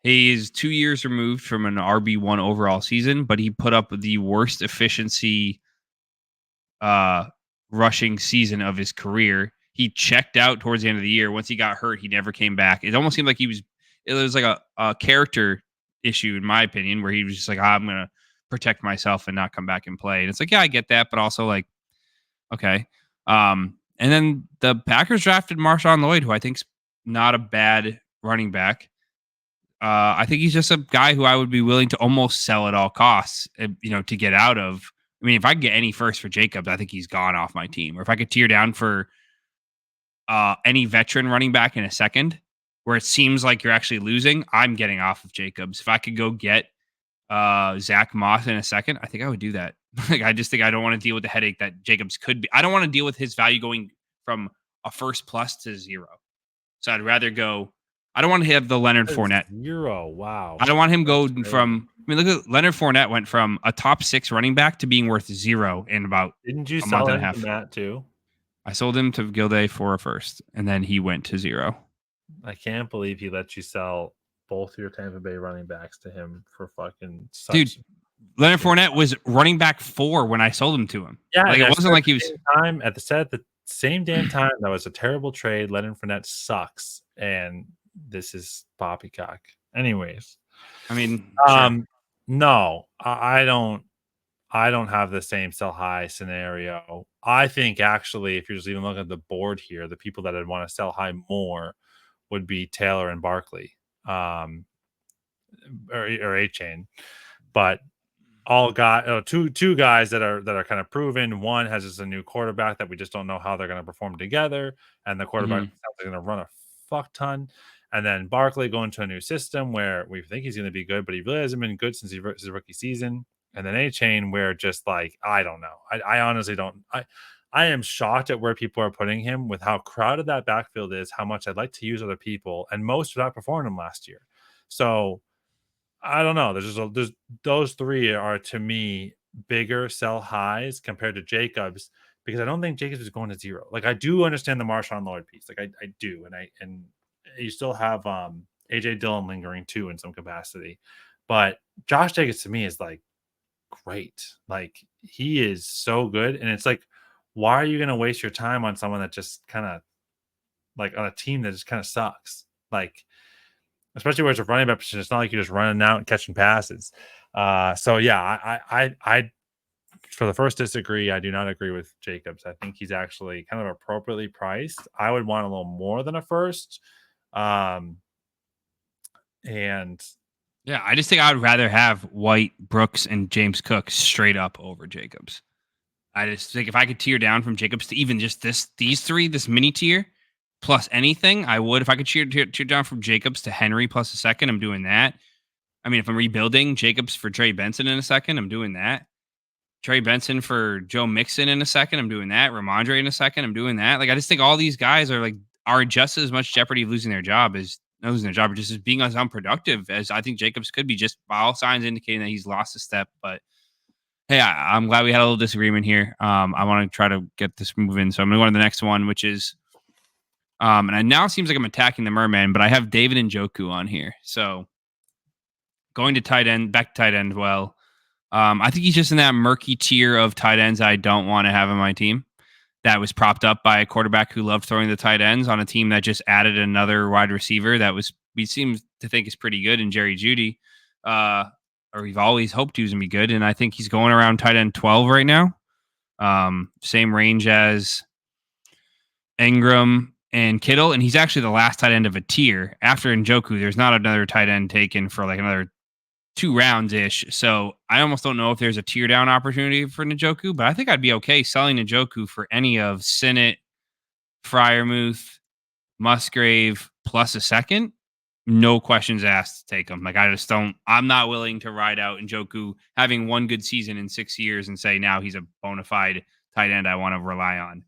He is 2 years removed from an RB1 overall season, but he put up the worst efficiency rushing season of his career. He checked out towards the end of the year. Once he got hurt, he never came back. It almost seemed like it was like a character issue, in my opinion, where he was just like, I'm going to protect myself and not come back and play. And it's like, yeah, I get that, but also like, okay. And then the Packers drafted Marshawn Lloyd, who I think's not a bad running back. I think he's just a guy who I would be willing to almost sell at all costs, to get out of. I mean, if I could get any first for Jacobs, I think he's gone off my team. Or if I could tear down for any veteran running back in a second, where it seems like you're actually losing, I'm getting off of Jacobs. If I could go get Zach Moss in a second, I think I would do that. Like, I just think I don't want to deal with the headache that Jacobs could be. I don't want to deal with his value going from a first plus to 0. So I'd rather go. I don't want to have the Leonard Fournette. 0. Wow. I don't want him going from. I mean, look at Leonard Fournette went from a top 6 running back to being worth 0 in about Didn't you a sell month and him a half. from that too? I sold him to Gilday for a first, and then he went to 0. I can't believe he let you sell both your Tampa Bay running backs to him for fucking such. Dude, Leonard Fournette was running back 4 when I sold him to him. Yeah, like it wasn't like he was. At the same damn time, that was a terrible trade. Leonard Fournette sucks, and this is poppycock. Anyways, I mean, no, I don't have the same sell high scenario. I think actually, if you're just even looking at the board here, the people that I'd want to sell high more would be Taylor and Barkley, or A-Chain, but all got two guys that are kind of proven. One has just a new quarterback that we just don't know how they're going to perform together, and the quarterback sounds like going to run a fuck ton. And then Barkley going to a new system where we think he's going to be good, but he really hasn't been good since his rookie season. And then A-Chain, where just like, I don't know. I honestly don't. I am shocked at where people are putting him with how crowded that backfield is, how much I'd like to use other people, and most have outperformed him last year. So I don't know. There's those 3 are, to me, bigger sell highs compared to Jacobs, because I don't think Jacobs is going to 0. Like, I do understand the Marshawn Lloyd piece. Like, I do. And you still have AJ Dillon lingering too in some capacity. But Josh Jacobs to me is like great. Like, he is so good. And it's like, why are you going to waste your time on someone that just kind of like on a team that just kind of sucks? Like, especially where it's a running back position, it's not like you're just running out and catching passes. So yeah, I for the first disagree. I do not agree with Jacobs. I think he's actually kind of appropriately priced. I would want a little more than a first. And yeah, I just think I would rather have White, Brooks, and James Cook straight up over Jacobs. I just think if I could tear down from Jacobs to even just these 3, this mini tier plus anything, I would. If I could tear down from Jacobs to Henry plus a second, I'm doing that. I mean, if I'm rebuilding Jacobs for Trey Benson in a second, I'm doing that. Trey Benson for Joe Mixon in a second, I'm doing that. Ramondre in a second, I'm doing that. Like, I just think all these guys are just as much jeopardy of losing their job as losing their job, or just as being as unproductive as I think Jacobs could be, just by all signs indicating that he's lost a step. But hey, I'm glad we had a little disagreement here. I want to try to get this moving. So I'm going to go to the next one, which is, and it now seems like I'm attacking the Merman, but I have David Njoku on here. So going to tight end, back to tight end. Well, I think he's just in that murky tier of tight ends I don't want to have on my team. That was propped up by a quarterback who loved throwing the tight ends on a team that just added another wide receiver that we seem to think is pretty good in Jerry Jeudy. Or we've always hoped he was going to be good. And I think he's going around tight end 12 right now. Same range as Ingram and Kittle. And he's actually the last tight end of a tier. After Njoku, there's not another tight end taken for like another 2 rounds ish. So I almost don't know if there's a tear down opportunity for Njoku, but I think I'd be okay selling Njoku for any of Sinnott, Freiermuth, Musgrave plus a second. No questions asked to take him. Like, I just don't, I'm not willing to ride out Njoku having one good season in 6 years and say now he's a bona fide tight end I want to rely on.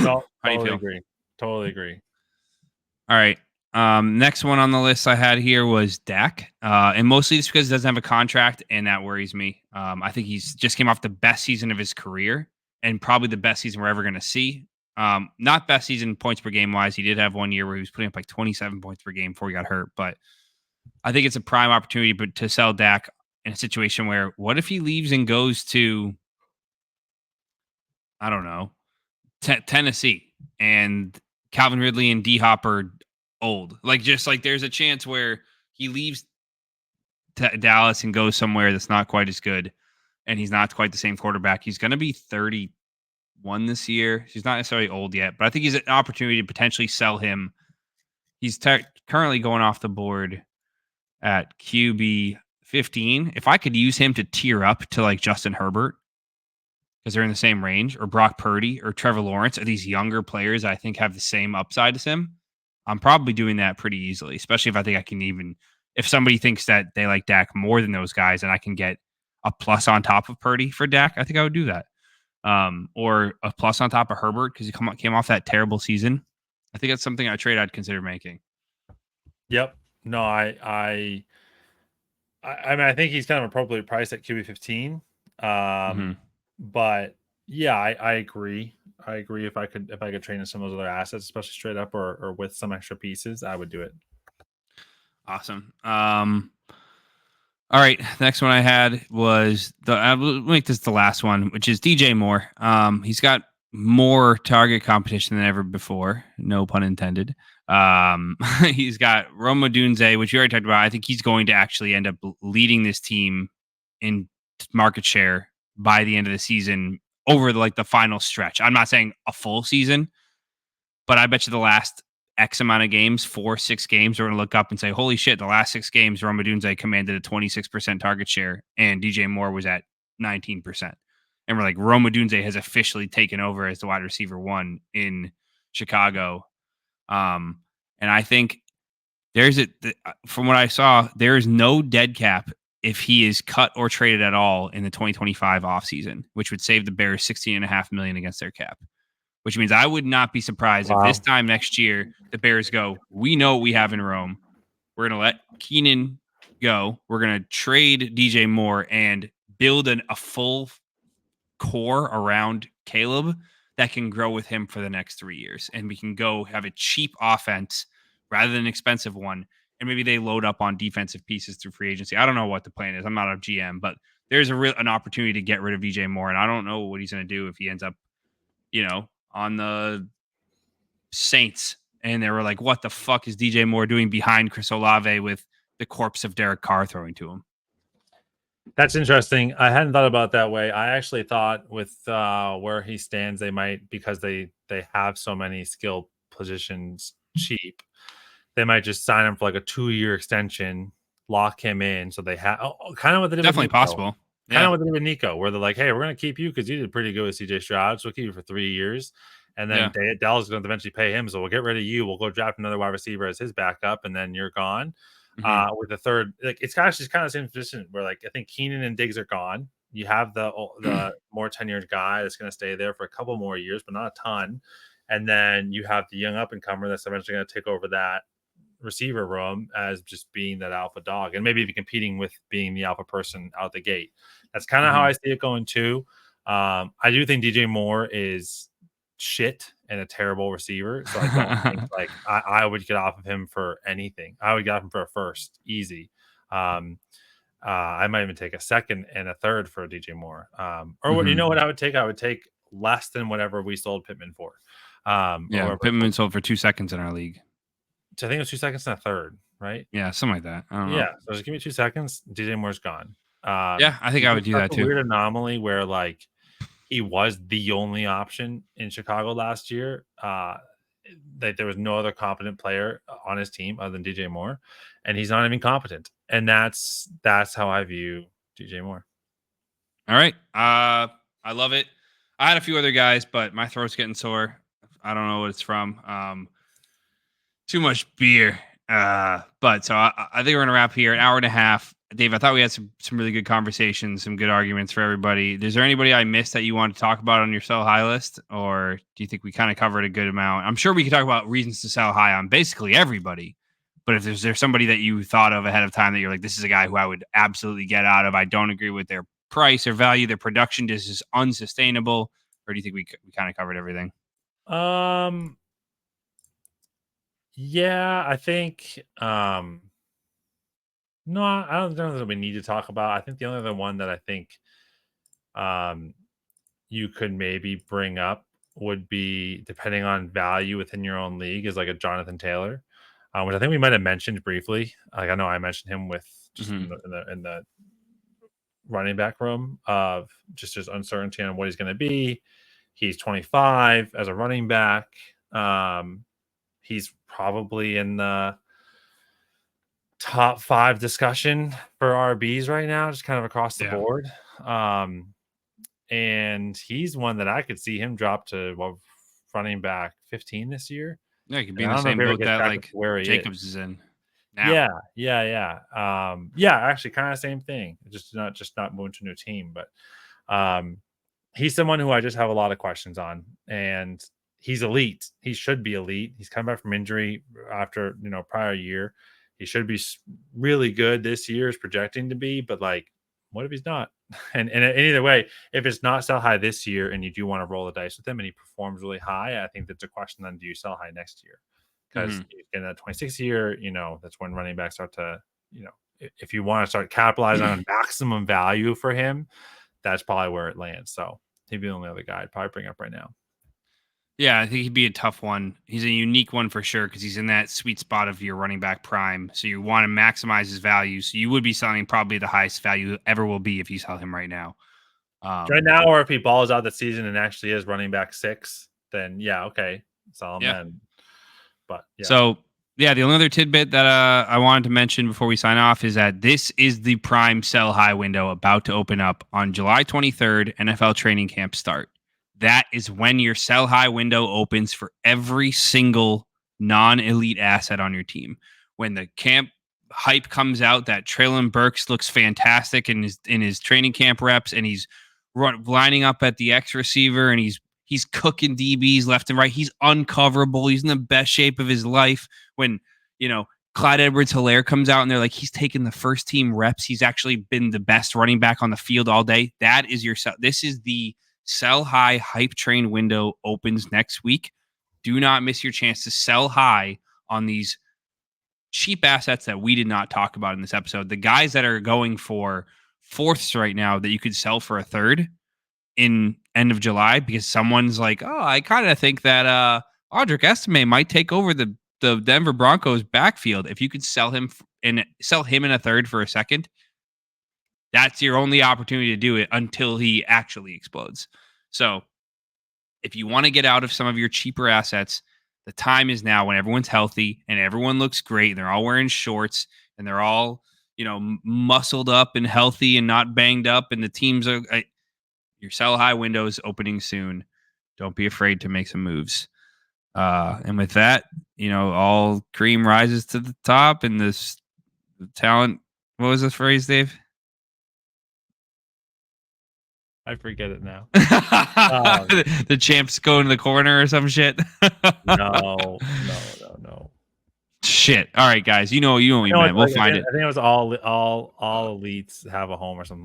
No, How do you totally feel? agree. Totally agree. All right. Next one on the list I had here was Dak. And mostly it's because he doesn't have a contract, and that worries me. I think he's just came off the best season of his career and probably the best season we're ever going to see. Not best season points per game wise. He did have 1 year where he was putting up like 27 points per game before he got hurt. But I think it's a prime opportunity to sell Dak in a situation where what if he leaves and goes to, I don't know, Tennessee, and Calvin Ridley and D Hop are old. Like, just like there's a chance where he leaves Dallas and goes somewhere that's not quite as good, and he's not quite the same quarterback. He's going to be 31 this year. He's not necessarily old yet, but I think he's an opportunity to potentially sell him. He's currently going off the board at QB 15. If I could use him to tier up to like Justin Herbert, because they're in the same range, or Brock Purdy or Trevor Lawrence, or these younger players I think have the same upside as him, I'm probably doing that pretty easily, especially if I think I can even, if somebody thinks that they like Dak more than those guys and I can get a plus on top of Purdy for Dak, I think I would do that. Or a plus on top of Herbert because he came off that terrible season. I think that's something I'd consider making. Yep. No, I mean, I think he's kind of appropriately priced at QB 15. But yeah, I agree. I agree. If I could train in some of those other assets, especially straight up or with some extra pieces, I would do it. Awesome. All right. Next one I had was we'll make this the last one, which is DJ Moore. He's got more target competition than ever before. No pun intended. He's got Rome Odunze, which you already talked about. I think he's going to actually end up leading this team in market share by the end of the season over the final stretch. I'm not saying a full season, but I bet you the last X amount of games, 4-6 games, we're going to look up and say, holy shit, the last 6 games, Rome Odunze commanded a 26% target share and DJ Moore was at 19%. And we're like, Rome Odunze has officially taken over as the wide receiver 1 in Chicago. And I think from what I saw, there is no dead cap if he is cut or traded at all in the 2025 offseason, which would save the Bears $16.5 million against their cap. Which means I would not be surprised if this time next year the Bears go, we know what we have in Rome. We're going to let Keenan go. We're going to trade DJ Moore and build a full core around Caleb that can grow with him for the next 3 years. And we can go have a cheap offense rather than an expensive one. And maybe they load up on defensive pieces through free agency. I don't know what the plan is. I'm not a GM, but there's an opportunity to get rid of DJ Moore. And I don't know what he's going to do if he ends up, on the Saints, and they were like, what the fuck is DJ Moore doing behind Chris Olave with the corpse of Derek Carr throwing to him? That's interesting. I hadn't thought about it that way. I actually thought with where he stands, they might, because they have so many skill positions cheap, they might just sign him for like a 2-year extension, lock him in. So they have kind of what they did. Definitely possible. Kind of what they did with Nico, where they're like, hey, we're going to keep you because you did pretty good with CJ Stroud. So we'll keep you for 3 years. And then Dallas is going to eventually pay him. So we'll get rid of you. We'll go draft another wide receiver as his backup. And then you're gone. With the third, like it's actually kind of the same position where like I think Keenan and Diggs are gone. You have the more tenured guy that's going to stay there for a couple more years, but not a ton. And then you have the young up and comer that's eventually going to take over that receiver room as just being that alpha dog and maybe even competing with being the alpha person out the gate. That's kind of how I see it going too. I do think DJ Moore is shit and a terrible receiver. So I don't think like I would get off of him for anything. I would get off him for a first, easy. I might even take a second and a third for DJ Moore. You know what I would take? I would take less than whatever we sold Pittman for. Pittman sold for 2 seconds in our league. So I think it was 2 seconds and a third, right? Yeah, something like that. I don't know. So just give me 2 seconds. DJ Moore's gone. I think I would do that too. Weird anomaly where like he was the only option in Chicago last year. that there was no other competent player on his team other than DJ Moore, and he's not even competent. And that's how I view DJ Moore. All right. I love it. I had a few other guys, but my throat's getting sore. I don't know what it's from. Too much beer. But so I think we're gonna wrap here. An hour and a half. Dave, I thought we had some really good conversations, some good arguments for everybody. Is there anybody I missed that you want to talk about on your sell high list, or do you think we kind of covered a good amount? I'm sure we could talk about reasons to sell high on basically everybody. But if there's somebody that you thought of ahead of time that you're like, this is a guy who I would absolutely get out of. I don't agree with their price or value. Their production just is unsustainable. Or do you think we kind of covered everything? Yeah, I think no, I don't know that we need to talk about. I think the only other one that I think you could maybe bring up would be, depending on value within your own league, is like a Jonathon Taylor, which I think we might have mentioned briefly. Like I know I mentioned him with just in the running back room of just uncertainty on what he's going to be. He's 25 as a running back. He's probably in the top 5 discussion for RBs right now, just kind of across the board. And he's one that I could see him drop to running back 15 this year. Yeah, he could be in the same boat that like where Jacobs is in now. Yeah. Actually, kind of same thing. Just not moving to a new team, but he's someone who I just have a lot of questions on, and he's elite. He should be elite. He's come back from injury after prior year. He should be really good this year, is projecting to be, but like, what if he's not? And either way, if it's not sell high this year and you do want to roll the dice with him and he performs really high, I think that's a question then, do you sell high next year? Because in that 26 year, that's when running backs start to, if you want to start capitalizing on maximum value for him, that's probably where it lands. So he'd be the only other guy I'd probably bring up right now. Yeah, I think he'd be a tough one. He's a unique one for sure because he's in that sweet spot of your running back prime. So you want to maximize his value. So you would be selling probably the highest value ever will be if you sell him right now. Right now, or if he balls out the season and actually is running back 6, then yeah, okay, sell him then. But yeah. So yeah, the only other tidbit that I wanted to mention before we sign off is that this is the prime sell high window about to open up on July 23rd. NFL training camp start. That is when your sell high window opens for every single non-elite asset on your team. When the camp hype comes out that Treylon Burks looks fantastic in his training camp reps, and he's lining up at the X receiver, and he's cooking DBs left and right. He's uncoverable. He's in the best shape of his life. When Clyde Edwards-Helaire comes out and they're like, he's taken the first team reps. He's actually been the best running back on the field all day. That is this is the sell high hype train window opens next week. Do not miss your chance to sell high on these cheap assets that we did not talk about in this episode. The guys that are going for fourths right now that you could sell for a third in end of July, because someone's like, oh, I kind of think that Audric Estime might take over the Denver Broncos backfield. If you could sell him in a third for a second, that's your only opportunity to do it until he actually explodes. So if you want to get out of some of your cheaper assets, the time is now when everyone's healthy and everyone looks great. And they're all wearing shorts and they're all, muscled up and healthy and not banged up. And the teams are, your sell high window is opening soon. Don't be afraid to make some moves. And with that, all cream rises to the top, and the talent. What was the phrase, Dave? I forget it now. The champs go in the corner or some shit. No. Shit. All right, guys. You know what you meant. We'll find it. I think it was all elites have a home or something.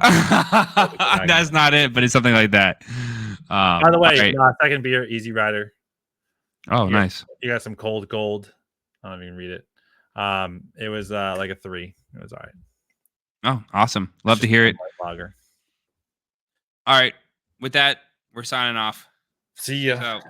That's not it, but it's something like that. By the way, second beer, Easy Rider. Oh, nice. You got some cold gold. I don't even read it. It was like a 3. It was all right. Oh, awesome. Love to hear it. Lager. All right. With that, we're signing off. See ya. So,